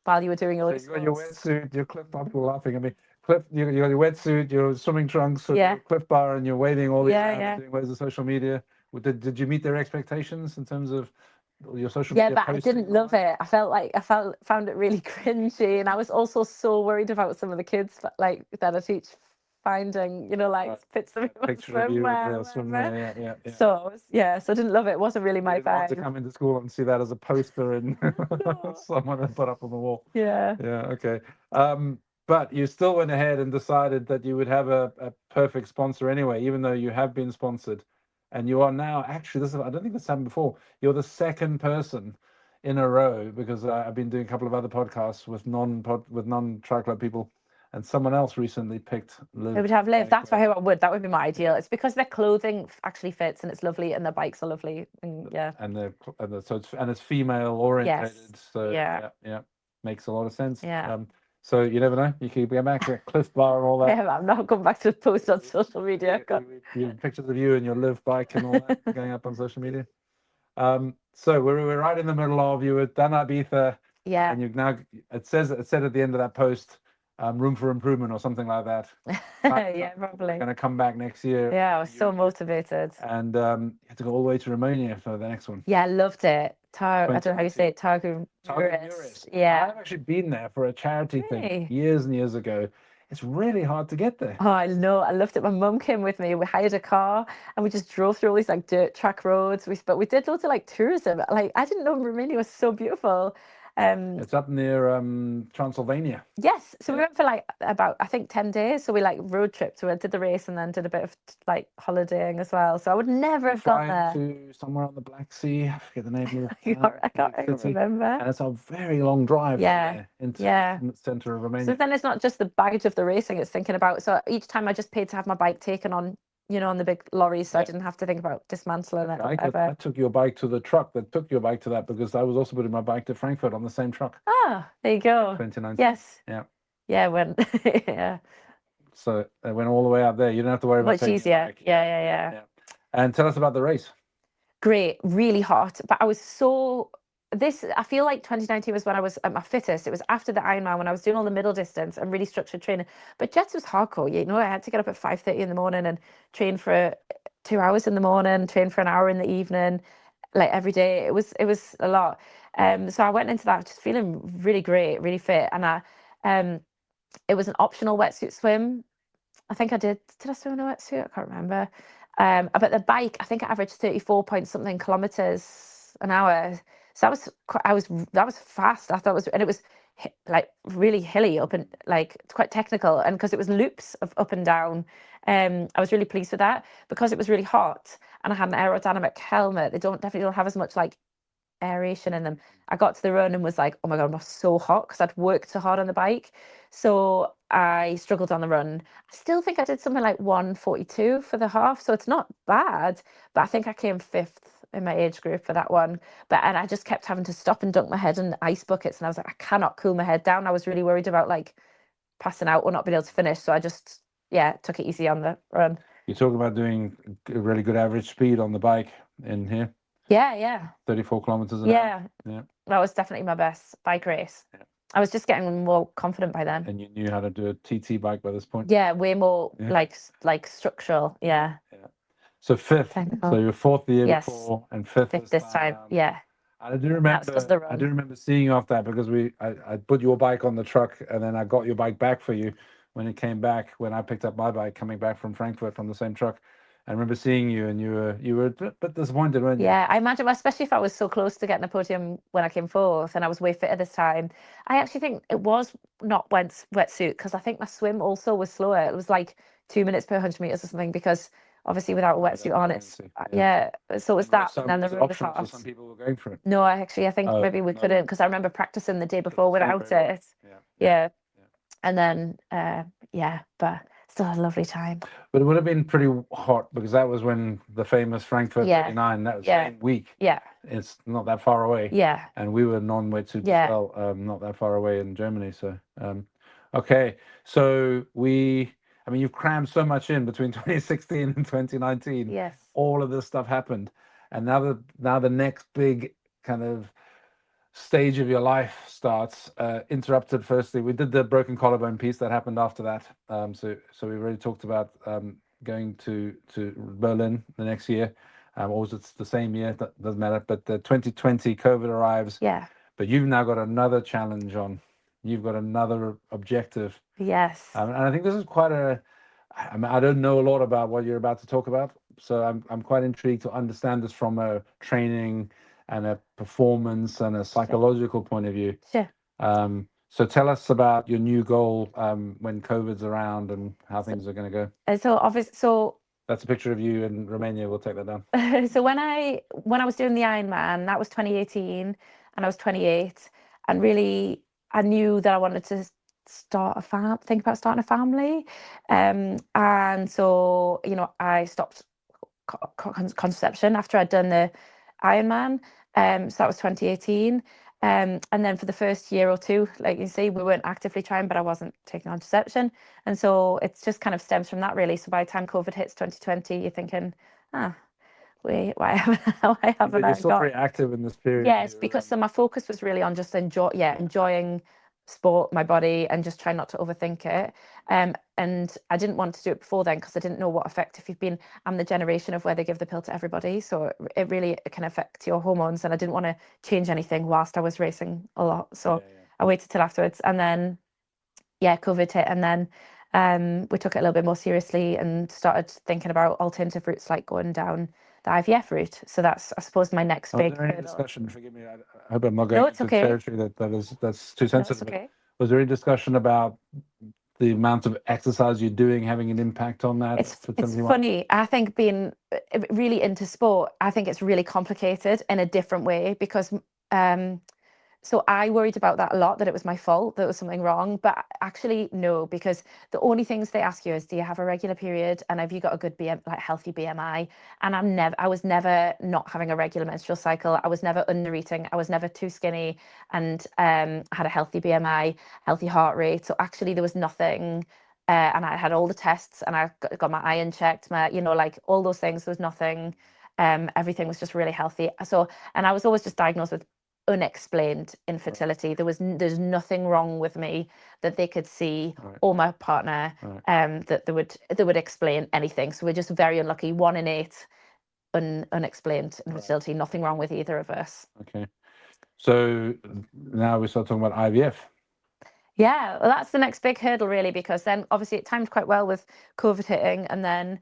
while you were doing all. So you got your wetsuit, your Cliff Bar. People laughing at me. Cliff, you got your wetsuit, your swimming trunks, your Cliff Bar, and you're waving all these around and doing loads of social media. Did you meet their expectations in terms of your social media? Yeah, but I didn't love it. I found it really cringy, and I was also so worried about some of the kids that I teach finding, like bits of picture of you in swimwear. Yeah. So so I didn't love it. It wasn't really my You didn't want to vibe. come into school and see that as a poster and No. someone had put up on the wall. Yeah. Yeah, okay. But you still went ahead and decided that you would have a perfect sponsor anyway, even though you have been sponsored. And you are now actually, I don't think this happened before. You're the second person in a row, because I've been doing a couple of other podcasts with non-tri club people, and someone else recently picked Liv. Who would have Liv? That's for who I would. That would be my ideal. It's because their clothing actually fits and it's lovely, and their bikes are lovely, and and it's female orientated. Yes. So Yeah. yeah, makes a lot of sense. Yeah. So you never know. You could get back to Cliff Bar and all that. I'm not going back to the post on social media. You have pictures of you and your Liv bike and all that going up on social media. So we're right in the middle of, you were done at Ibiza, Yeah. and you've now, it said at the end of that post, room for improvement or something like that. Yeah, probably. We're going to come back next year. Yeah, I was so motivated. And you had to go all the way to Romania for the next one. Yeah, I loved it. I don't know how you say it. Targu Mureș. Yeah. I've actually been there for a charity thing Really? years and years ago. It's really hard to get there. Oh, I know. I loved it. My mum came with me. We hired a car and we just drove through all these like dirt track roads. But we did loads of like tourism. Like I didn't know Romania was so beautiful. It's up near Transylvania. Yes. So we went for like about, I think, 10 days. So we like road tripped. So we did the race and then did a bit of like holidaying as well. So I would never have gone there. To somewhere on the Black Sea. I forget the name of I can't remember. And it's a very long drive into the centre of Romania. So then it's not just the baggage of the racing, it's thinking about, so each time I just paid to have my bike taken on, on the big lorries, so I didn't have to think about dismantling it. I took your bike to the truck that took your bike to that, because I was also putting my bike to Frankfurt on the same truck. Ah, there you go. 2019. Yes. Yeah. Yeah, when yeah. So it went all the way out there. You don't have to worry about much easier. Yeah. And tell us about the race. Great, really hot. But I was I feel like 2019 was when I was at my fittest. It was after the Ironman when I was doing all the middle distance and really structured training. But Jets was hardcore. I had to get up at 5:30 in the morning and train for 2 hours in the morning, train for an hour in the evening, like every day. It was a lot. So I went into that just feeling really great, really fit. And it was an optional wetsuit swim. I think I did. Did I swim in a wetsuit? I can't remember. But the bike, I think I averaged 34 point something kilometers an hour. So that was fast. I thought it was like really hilly up and like quite technical, and because it was loops of up and down, I was really pleased with that. Because it was really hot and I had an aerodynamic helmet. They definitely don't have as much like aeration in them. I got to the run and was like, oh my god, I'm so hot, because I'd worked so hard on the bike. So I struggled on the run. I still think I did something like 1:42 for the half, so it's not bad, but I think I came fifth in my age group for that one. And I just kept having to stop and dunk my head in ice buckets, and I was like, I cannot cool my head down. I was really worried about like passing out or not being able to finish, so I just took it easy on the run. You're talking about doing a really good average speed on the bike in here. Yeah. 34 kilometers an hour. Yeah. That was definitely my best bike race. Yeah. I was just getting more confident by then. And you knew how to do a TT bike by this point? Yeah, way more like structural. Yeah. So fifth. Technical. So you were fourth the year before and fifth this time. Yeah. I do remember seeing you off that, because I put your bike on the truck and then I got your bike back for you when it came back, when I picked up my bike coming back from Frankfurt from the same truck. I remember seeing you, and you were a bit disappointed, weren't you? Yeah, I imagine, especially if I was so close to getting a podium when I came fourth, and I was way fitter this time. I actually think it was not wetsuit, because I think my swim also was slower. It was like 2 minutes per 100 meters or something, because obviously without a wetsuit on, it's So it was that, and then the road was hot. Some people were going for it. No, I think maybe we couldn't, because I remember practicing the day before without it. Yeah. And then but still a lovely time. But it would have been pretty hot, because that was when the famous Frankfurt 39, that was the same week. Yeah. It's not that far away. Yeah. And we were non-wetsuit as well, not that far away in Germany. So, okay. So you've crammed so much in between 2016 and 2019. Yes. All of this stuff happened. And now the next big kind of stage of your life starts, interrupted. Firstly, we did the broken collarbone piece that happened after that. So we already talked about going to Berlin the next year, or was it the same year? That doesn't matter. But the 2020 COVID arrives. Yeah. But you've now got another challenge on. You've got another objective. Yes. And I think this is quite I mean, I don't know a lot about what you're about to talk about, so I'm quite intrigued to understand this from a training and a performance and a psychological point of view. Sure. So tell us about your new goal when COVID's around and how things are going to go. So That's a picture of you in Romania. We'll take that down. so when I was doing the Ironman, that was 2018, and I was 28, and really I knew that I wanted to think about starting a family, and so I stopped contraception after I'd done the Ironman, so that was 2018. And then for the first year or two, like you see, we weren't actively trying, but I wasn't taking contraception. And so it's just kind of stems from that, really. So by the time COVID hits 2020, you're thinking, ah, wait, why haven't But I you're still got? pretty active in this period. Yes, because so my focus was really on just enjoying sport, my body, and just trying not to overthink it. And I didn't want to do it before then because I didn't know what effect. If you've been, I'm the generation of where they give the pill to everybody, so it really can affect your hormones, and I didn't want to change anything whilst I was racing a lot. So I waited till afterwards, and then COVID hit, and then we took it a little bit more seriously and started thinking about alternative routes like going down the IVF route. So that's, I suppose, my next Was big there any hurdle. discussion? Forgive me. I hope I'm not No, going it's into okay. territory that's too No, sensitive. it's okay. Was there any discussion about the amount of exercise you're doing having an impact on that? It's funny. I think being really into sport, I think it's really complicated in a different way because so I worried about that a lot, that it was my fault, that there was something wrong. But actually, no, because the only things they ask you is, do you have a regular period? And have you got a good healthy BMI? And I was never not having a regular menstrual cycle. I was never under eating. I was never too skinny, and had a healthy BMI, healthy heart rate. So actually, there was nothing. And I had all the tests, and I got my iron checked, like all those things. There was nothing. Everything was just really healthy. So, and I was always just diagnosed with unexplained infertility. There's nothing wrong with me that they could see, or my partner, that they would explain anything. So we're just very unlucky. 1 in 8 unexplained infertility. Nothing wrong with either of us. Okay. So now we start talking about IVF. Yeah, well, that's the next big hurdle, really, because then obviously it timed quite well with COVID hitting, and then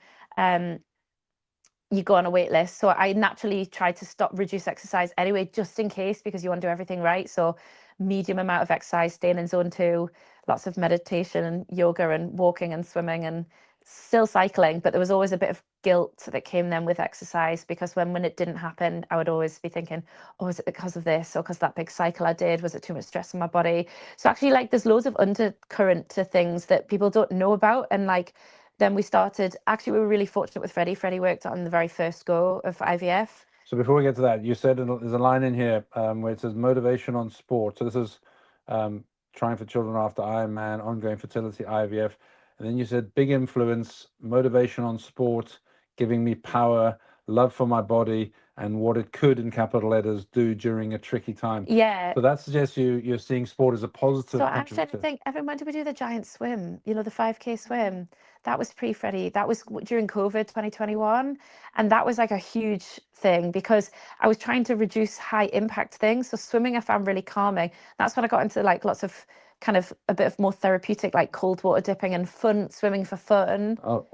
you go on a wait list. So I naturally tried to reduce exercise anyway, just in case, because you want to do everything right. So medium amount of exercise, staying in zone 2, lots of meditation and yoga and walking and swimming, and still cycling. But there was always a bit of guilt that came then with exercise, because when it didn't happen, I would always be thinking, oh, is it because of this, or because that big cycle I did? Was it too much stress on my body? So actually, like, there's loads of undercurrent to things that people don't know about. And like, then we started, actually, we were really fortunate with Freddie. Freddie worked on the very first go of IVF. So before we get to that, you said there's a line in here where it says motivation on sport. So this is trying for children after Ironman, ongoing fertility, IVF. And then you said big influence, motivation on sport, giving me power, love for my body, and what it could, in capital letters, do during a tricky time. Yeah. So that suggests you're seeing sport as a positive So I'm trying to contributor. think, when did we do the giant swim? The 5K swim? That was pre-Freddie. That was during COVID 2021. And that was like a huge thing because I was trying to reduce high impact things. So swimming I found really calming. That's when I got into like lots of kind of a bit of more therapeutic, like cold water dipping and fun swimming for fun. Oh,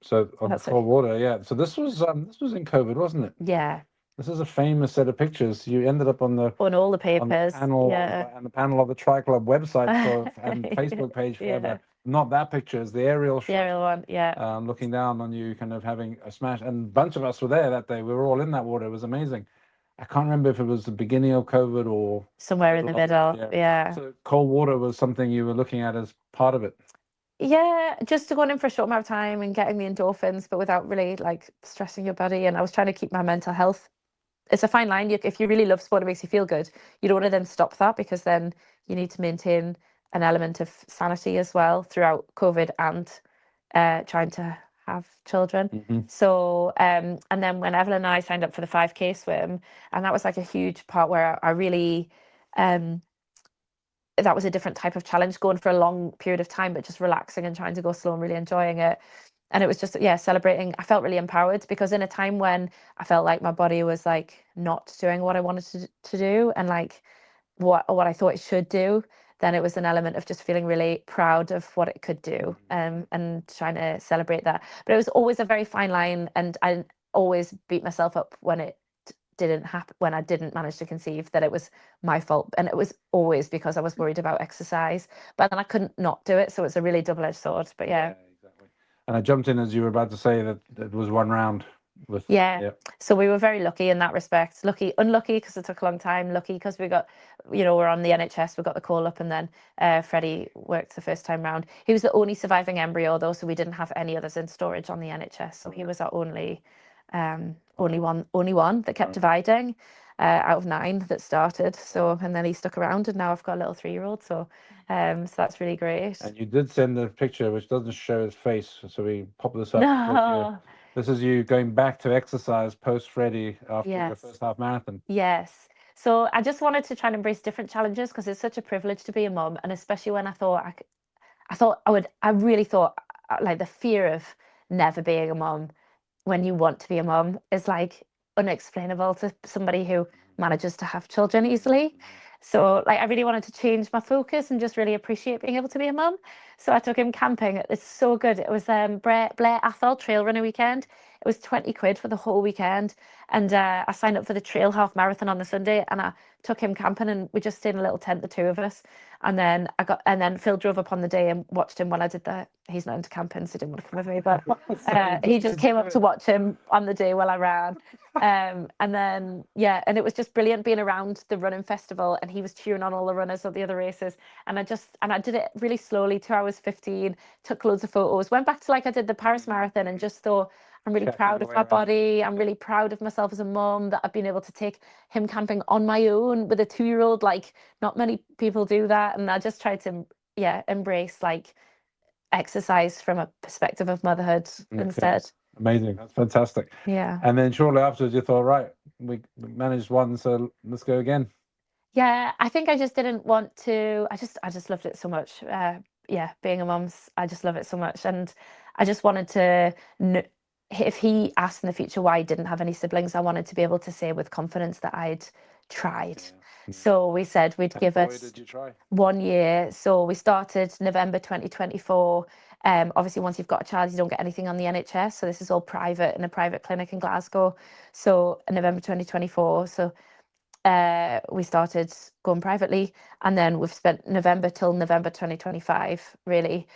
so on cold water, yeah. So this was in COVID, wasn't it? Yeah. This is a famous set of pictures. You ended up on all the papers, on the panel, yeah, and the panel of the Tri Club website and Facebook page forever. Yeah. Not that picture, it's the aerial The shot. aerial one, yeah. Looking down on you, kind of having a smash. And a bunch of us were there that day. We were all in that water. It was amazing. I can't remember if it was the beginning of COVID or Somewhere in the middle, yeah. So cold water was something you were looking at as part of it. Yeah, just to going in for a short amount of time and getting the endorphins, but without really like stressing your body. And I was trying to keep my mental health. It's a fine line. If you really love sport, it makes you feel good. You don't want to then stop that, because then you need to maintain an element of sanity as well throughout COVID and trying to have children. Mm-hmm. So, and then when Evelyn and I signed up for the 5K swim, and that was like a huge part where I really, that was a different type of challenge, going for a long period of time, but just relaxing and trying to go slow and really enjoying it. And it was just, celebrating. I felt really empowered, because in a time when I felt like my body was like not doing what I wanted to do, and like what I thought it should do, then it was an element of just feeling really proud of what it could do, and trying to celebrate that. But it was always a very fine line, and I always beat myself up when it didn't happen, when I didn't manage to conceive, that it was my fault, and it was always because I was worried about exercise. But then I couldn't not do it, so it's a really double-edged sword. But yeah. Exactly. And I jumped in as you were about to say that it was one round with Yeah. So we were very lucky in that respect. Lucky, unlucky because it took a long time. Lucky because we got, we're on the NHS. We got the call up, and then Freddie worked the first time round. He was the only surviving embryo though, so we didn't have any others in storage on the NHS. So he was our only one that kept dividing out of 9 that started. So, and then he stuck around, and now I've got a little 3-year-old. So that's really great. And you did send a picture which doesn't show his face, so we pop this up. No. This is you going back to exercise post Freddie after the Yes. first half marathon. Yes. So I just wanted to try and embrace different challenges because it's such a privilege to be a mum, and especially when I really thought like the fear of never being a mum when you want to be a mum is like unexplainable to somebody who manages to have children easily. So like I really wanted to change my focus and just really appreciate being able to be a mum. So I took him camping. It's so good. It was Blair Athol Trail Runner weekend. It was 20 quid for the whole weekend. And I signed up for the trail half marathon on the Sunday, and I took him camping, and we just stayed in a little tent, the two of us. And then Phil drove up on the day and watched him while I did that. He's not into camping, so he didn't want to come with me, but he just came up to watch him on the day while I ran. And then and it was just brilliant being around the running festival, and he was cheering on all the runners of the other races. And I did it really slowly, 2 hours 15, took loads of photos, went back to like I did the Paris Marathon, and just thought, I'm really proud of my body. I'm really proud of myself as a mum that I've been able to take him camping on my own with a 2-year-old. Like, not many people do that. And I just tried to, embrace like exercise from a perspective of motherhood instead. Amazing. That's fantastic. Yeah. And then shortly afterwards, you thought, right, we managed one, so let's go again. Yeah, I think I just didn't want to. I just loved it so much. Being a mum's, I just love it so much, and I just wanted to. If he asked in the future why I didn't have any siblings, I wanted to be able to say with confidence that I'd tried. So we said we'd give it 1 year. So we started November 2024. Obviously, once you've got a child, you don't get anything on the NHS. So this is all private in a private clinic in Glasgow. So November 2024. So we started going privately, and then we've spent November till November 2025, really.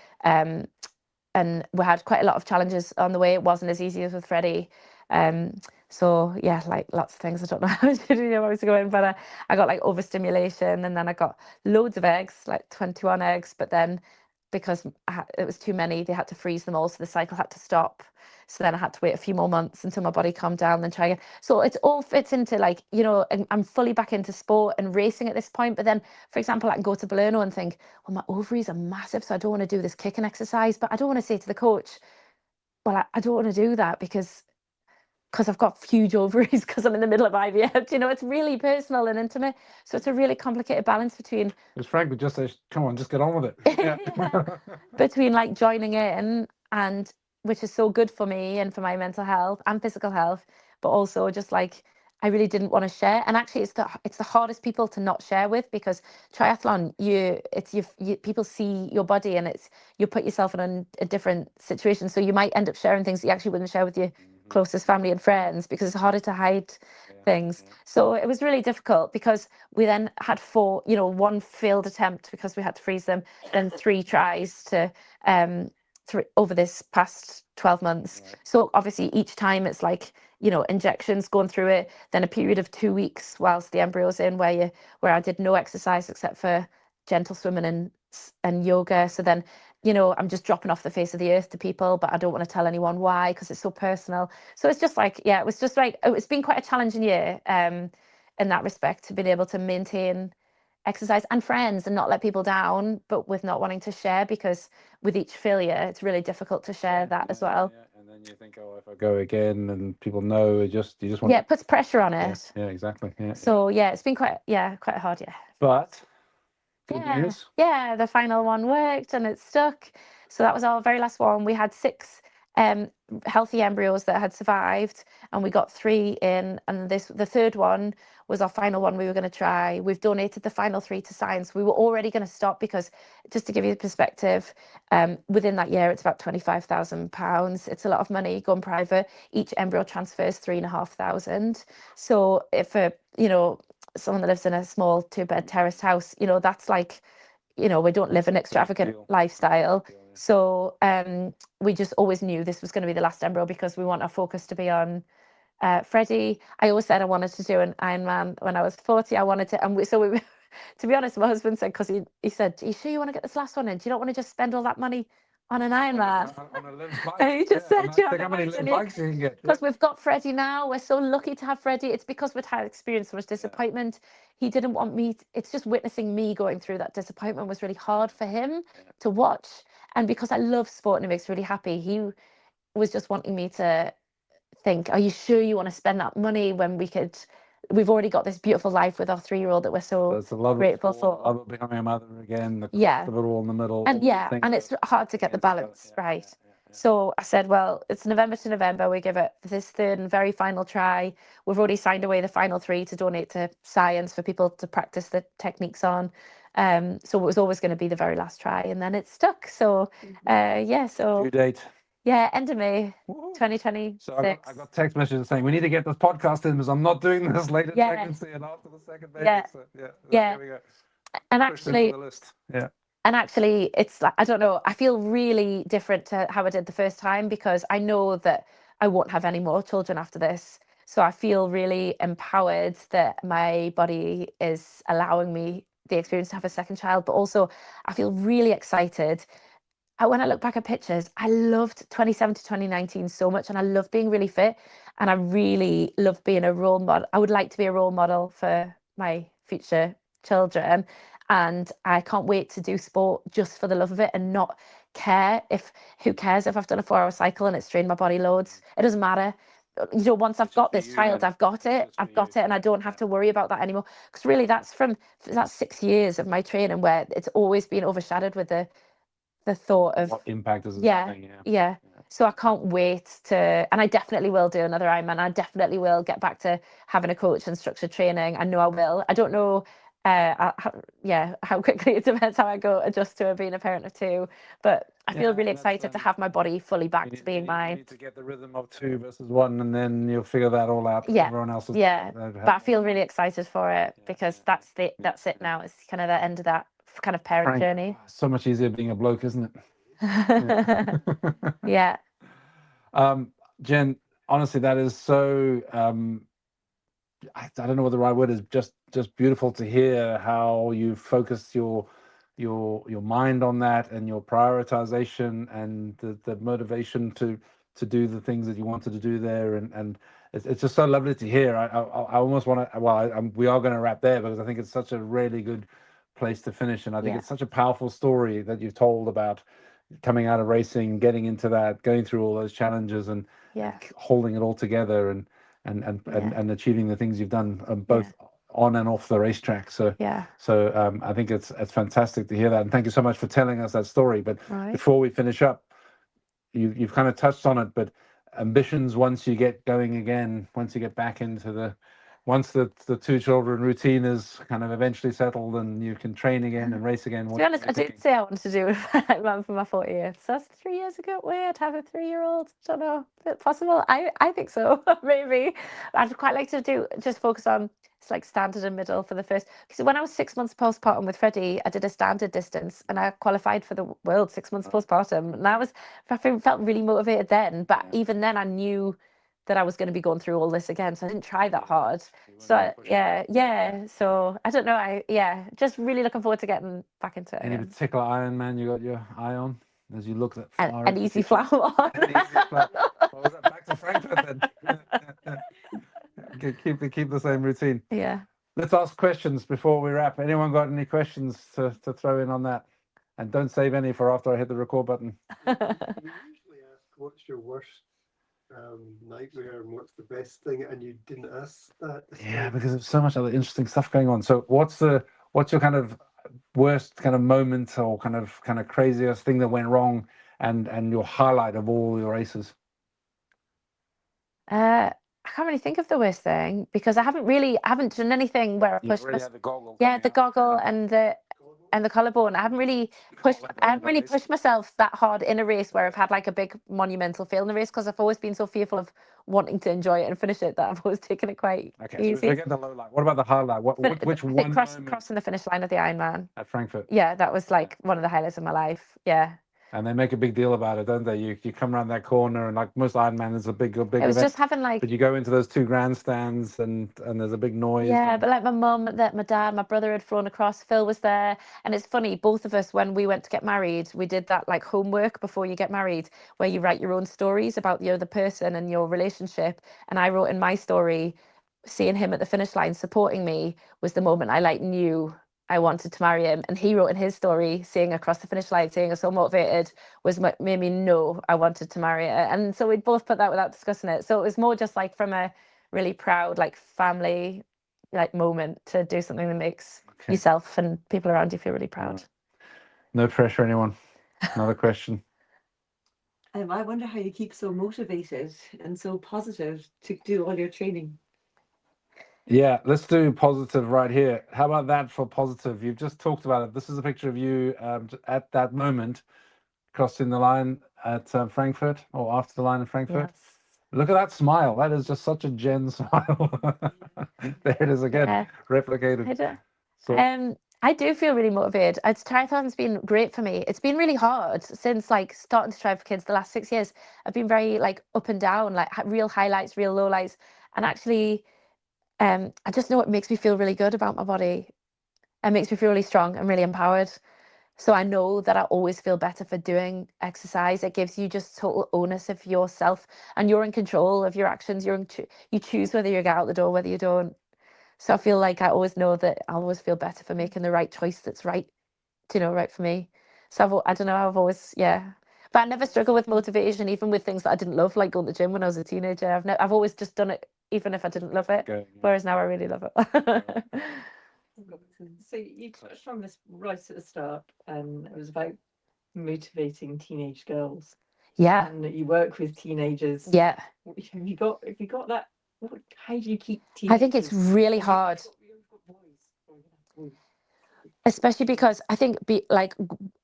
And we had quite a lot of challenges on the way. It wasn't as easy as with Freddie. So yeah, like lots of things. I don't know how to do where I was going, but I got like overstimulation, and then I got loads of eggs, like 21 eggs. But then because it was too many, they had to freeze them all, so the cycle had to stop. So then I had to wait a few more months until my body calmed down, then try again. So it all fits into like, and I'm fully back into sport and racing at this point. But then, for example, I can go to Palermo and think, well, my ovaries are massive, so I don't want to do this kicking exercise. But I don't want to say to the coach, well, I don't want to do that because I've got huge ovaries because I'm in the middle of IVF. It's really personal and intimate. So it's a really complicated balance between. Because Frank would just say, come on, just get on with it. Between like joining in, and which is so good for me and for my mental health and physical health, but also just like I really didn't want to share. And actually, it's the hardest people to not share with, because triathlon, people see your body, and you put yourself in a different situation. So you might end up sharing things that you actually wouldn't share with your closest family and friends, because it's harder to hide things. So it was really difficult, because we then had 4, 1 failed attempt because we had to freeze them, then 3 tries to over this past 12 months. So obviously each time it's like, injections going through it, then a period of 2 weeks whilst the embryo's in, where I did no exercise except for gentle swimming and yoga. So then, I'm just dropping off the face of the earth to people, but I don't want to tell anyone why, because it's so personal. So it's just like, it was just like, it's been quite a challenging year in that respect, to be able to maintain exercise and friends and not let people down, but with not wanting to share, because with each failure, it's really difficult to share that as well. And then you think, oh, if I go again and people know, you just want. Yeah, it puts pressure on it. Yeah, exactly. Yeah. So it's been quite a hard year. But good news. Yeah, the final one worked and it stuck. So that was our very last one. We had 6 healthy embryos that had survived, and we got 3 in, and the third one was our final one we were going to try. We've donated the final 3 to science. We were already going to stop because, just to give you the perspective, within that year it's about £25,000. It's a lot of money going private. Each embryo transfers 3,500. So if someone that lives in a small 2-bed terraced house, that's like, we don't live an extravagant lifestyle. So we just always knew this was going to be the last embryo because we want our focus to be on Freddie. I always said I wanted to do an Ironman when I was 40. I wanted to, and we to be honest, my husband said, because he said, "Are you sure you want to get this last one in? Do you not want to just spend all that money on an Ironman?" On a live bike. And he just said, think how many live bikes you can get. Because we've got Freddie now. We're so lucky to have Freddie. It's because we'd had experienced so much disappointment. He didn't want me. It's just witnessing me going through that disappointment was really hard for him to watch. And because I love sport and it makes me really happy, he was just wanting me to think, are you sure you want to spend that money when we've already got this beautiful life with our 3-year-old that we're so grateful for. Love of becoming a mother again, the Yeah. of it all in the middle. And and it's hard to get the balance right. So I said, well, it's November to November. We give it this third and very final try. We've already signed away the final 3 to donate to science for people to practice the techniques on. So it was always going to be the very last try, and then it stuck. So so due date. Yeah, end of May 2026. So I got text messages saying we need to get this podcast in because I'm not doing this later pregnancy and after the second baby. So here we go. And Pushed into the list. And actually, it's like, I don't know, I feel really different to how I did the first time because I know that I won't have any more children after this. So I feel really empowered that my body is allowing me the experience to have a second child, but also I feel really excited. When I look back at pictures, I loved 2017 to 2019 so much, and I love being really fit, and I really love being a role model. I would like to be a role model for my future children, and I can't wait to do sport just for the love of it and not care who cares if I've done a 4-hour cycle and it's strained my body loads. It doesn't matter. Once I've got this child, I've got it, and I don't have to worry about that anymore. Because really, that's 6 years of my training where it's always been overshadowed with the thought of what impact is it having? So I can't wait to, and I definitely will do another Ironman. I definitely will get back to having a coach and structured training. I know I will. I don't know how quickly, it depends how I go adjust to being a parent of 2, but I feel really excited to have my body fully back to being mine. You need to get the rhythm of 2 versus 1, and then you'll figure that all out. Everyone else is but I feel really excited for it because that's it now. It's kind of the end of that kind of parent journey. So much easier being a bloke, isn't it? Jen, honestly, that is so I don't know what the right word is, just beautiful to hear how you focused your mind on that and your prioritization and the motivation to do the things that you wanted to do there, and it's just so lovely to hear. I almost want to, we are going to wrap there because I think it's such a really good place to finish, and I think it's such a powerful story that you've told about coming out of racing, getting into that, going through all those challenges, and holding it all together, and achieving the things you've done, both on and off the racetrack. So I think it's fantastic to hear that, and thank you so much for telling us that story. But before we finish up, you've kind of touched on it, but ambitions once you get going again, once you get back into once the 2 children routine is kind of eventually settled and you can train again and race again. To be honest, I did say I wanted to do it for my 40th. So that's 3 years ago. Weird, have a 3-year-old. Don't know. Is it possible? I think so. Maybe. I'd quite like to just focus on like standard and middle for the first. Because when I was 6 months postpartum with Freddie, I did a standard distance and I qualified for the world 6 months postpartum. And I felt really motivated then. But even then, I knew that I was going to be going through all this again, so I didn't try that hard. So so I don't know. Just really looking forward to getting back into it. Any particular Ironman you got your eye on as you look at an easy flat one? What was that? Back to Frankfurt then. Keep the same routine. Yeah. Let's ask questions before we wrap. Anyone got any questions to throw in on that? And don't save any for after I hit the record button. We usually ask, what's your worst nightmare and what's the best thing, and you didn't ask that. Because there's so much other interesting stuff going on. So what's your kind of worst kind of moment or kind of craziest thing that went wrong and your highlight of all your races? I can't really think of the worst thing because I haven't done anything where I You pushed already had the goggle. yeah, coming the out. goggle and the collarbone. I haven't really pushed myself that hard in a race where I've had like a big monumental fail in a race because I've always been so fearful of wanting to enjoy it and finish it that I've always taken it quite Okay, so we easy. forget the low light. What about the highlight? Which I think one moment crossing the finish line of the Ironman. at Frankfurt? Yeah, that was like one of the highlights of my life. Yeah. And they make a big deal about it, don't they? You come around that corner, and like most Ironman, is a big It was event. just having like But you go into those two grandstands, and there's a big noise. yeah, but like my mum, that my dad, my brother had flown across, Phil was there. And it's funny, both of us, when we went to get married, we did that like homework before you get married, where you write your own stories about the other person and your relationship. And I wrote in my story, seeing him at the finish line supporting me was the moment I like knew I wanted to marry him. And he wrote in his story, seeing across the finish line, seeing us so motivated, was what made me know I wanted to marry her. And so we'd both put that without discussing it. So it was more just like from a really proud, like family like moment to do something that makes Okay. yourself and people around you feel really proud. Right. No pressure, anyone. Another question. I wonder how you keep so motivated and so positive to do all your training. Yeah, let's do positive right here. How about that for positive? You've just talked about it. This is a picture of you at that moment crossing the line at Frankfurt, or after the line in Frankfurt. Yes. Look at that smile. That is just such a Jen smile. There it is again, Yeah. replicated. I do. So I do feel really motivated. Triathlon's been great for me. It's been really hard since like starting to try for kids the last 6 years. I've been very like up and down, like real highlights, real lowlights, and actually, I just know it makes me feel really good about my body. It makes me feel really strong and really empowered. So I know that I always feel better for doing exercise. It gives you just total onus of yourself, and you're in control of your actions. You choose whether you get out the door, whether you don't. So I feel like I always know that I'll always feel better for making the right choice that's right, right for me. So I don't know, I've always, yeah. But I never struggle with motivation, even with things that I didn't love, like going to the gym when I was a teenager. I've always just done it, even if I didn't love it. going, Whereas now I really love it. So you touched on this right at the start, and it was about motivating teenage girls. Yeah, And you work with teenagers. yeah. Have you got that? How do you keep I think teenagers? it's really hard. You've got boys. Especially because I think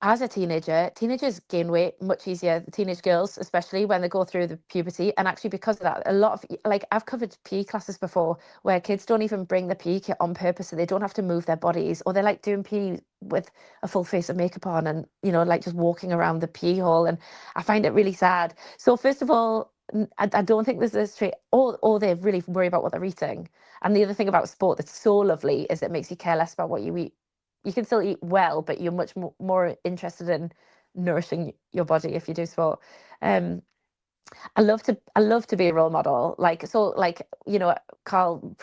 as a teenager, teenagers gain weight much easier. Teenage girls, especially when they go through the puberty, and actually because of that, a lot of like I've covered PE classes before where kids don't even bring the PE kit on purpose, so they don't have to move their bodies, or they're like doing PE with a full face of makeup on, and like just walking around the PE hall, and I find it really sad. So first of all, I don't think there's this trait, or they really worry about what they're eating. And the other thing about sport that's so lovely is it makes you care less about what you eat. You can still eat well, but you're much more interested in nourishing your body if you do sport. Um, I love to be a role model. Like Carl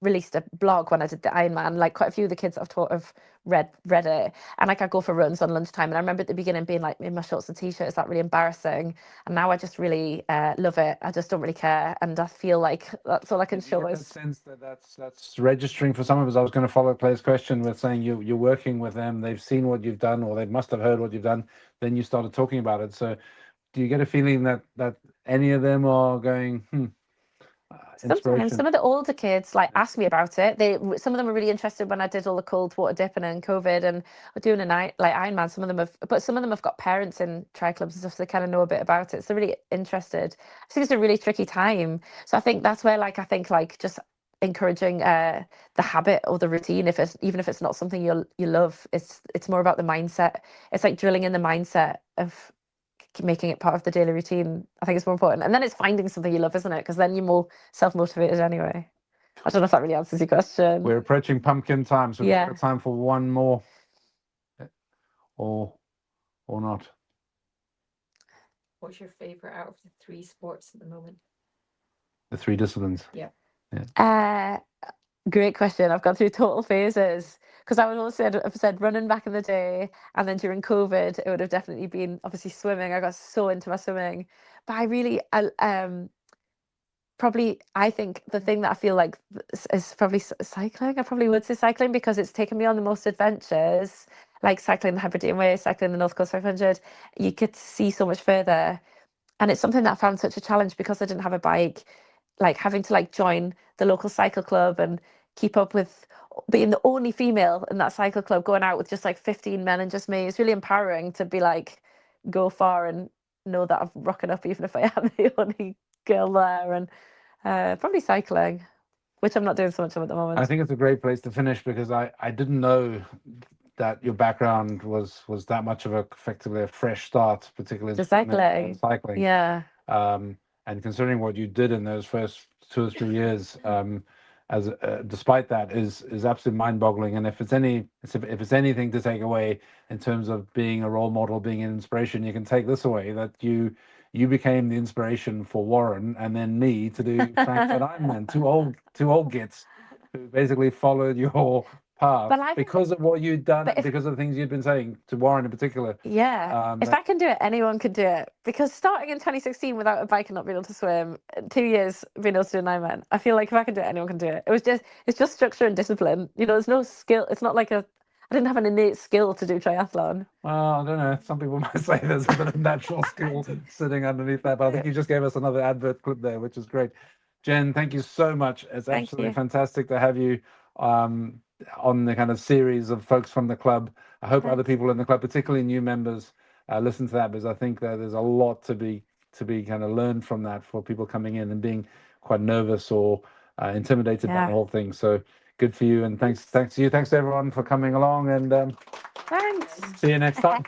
released a blog when I did the Ironman. Like quite a few of the kids I've taught have read it, and like I go for runs on lunchtime. And I remember at the beginning being like in my shorts and t-shirt, is that really embarrassing? And now I just really love it. I just don't really care, and I feel like that's all I can did you show get that is. sense that that's registering for some of us? I was going to follow Clay's question with saying you're working with them, they've seen what you've done, or they must have heard what you've done. Then you started talking about it. So do you get a feeling that any of them are going, Sometimes inspiration? some of the older kids like ask me about it. Some of them are really interested when I did all the cold water dipping and COVID and we're doing a night like Ironman. Some of them have got parents in tri clubs and stuff, so they kind of know a bit about it. So they're really interested. I think it's a really tricky time. So I think that's where I think just encouraging the habit or the routine, even if it's not something you love, it's more about the mindset. It's like drilling in the mindset of making it part of the daily routine. I think it's more important. And then it's finding something you love, isn't it? Because then you're more self-motivated anyway. I don't know if that really answers your question. We're approaching pumpkin time, so we've Yeah. got time for one more, or not. What's your favorite out of the 3 sports at the moment? The 3 disciplines. Yeah. Great question. I've gone through total phases because I've said running back in the day, and then during COVID, it would have definitely been obviously swimming. I got so into my swimming, but I think the thing that I feel like is probably cycling. I probably would say cycling because it's taken me on the most adventures. like cycling the Hebridean Way, cycling the North Coast 500, you could see so much further. And it's something that I found such a challenge because I didn't have a bike, like having to like join the local cycle club and keep up with being the only female in that cycle club, going out with just like 15 men and just me. It's really empowering to be like, go far and know that I'm rocking up even if I am the only girl there. And probably cycling, which I'm not doing so much of at the moment. I think it's a great place to finish because I didn't know that your background was that much of effectively a fresh start, particularly in Just swimming and cycling. cycling. Yeah. And considering what you did in those first 2 or 3 years, as despite that, is absolutely mind-boggling. And if it's anything to take away in terms of being a role model, being an inspiration, you can take this away, that you became the inspiration for Warren and then me to do Frankfurt Ironman. Two old gits who basically followed your path But I think because of what you'd done, but and because of the things you'd been saying to Warren in particular. yeah, if that- I can do it, anyone can do it. Because starting in 2016 without a bike and not being able to swim, 2 years being able to do an Ironman, I feel like if I can do it, anyone can do it. It's just structure and discipline. You know, there's no skill. It's not like I didn't have an innate skill to do triathlon. Well, I don't know. Some people might say there's a bit of natural skill sitting underneath that, but I think you just gave us another advert clip there, which is great. Jen, thank you so much. It's Thank absolutely you. fantastic to have you on the kind of series of folks from the club. I hope other Thanks. people in the club, particularly new members, listen to that, because I think that there's a lot to be kind of learned from that for people coming in and being quite nervous or intimidated by Yeah. the whole thing. So good for you, and thanks to you, thanks to everyone for coming along, and Thanks. see you next time.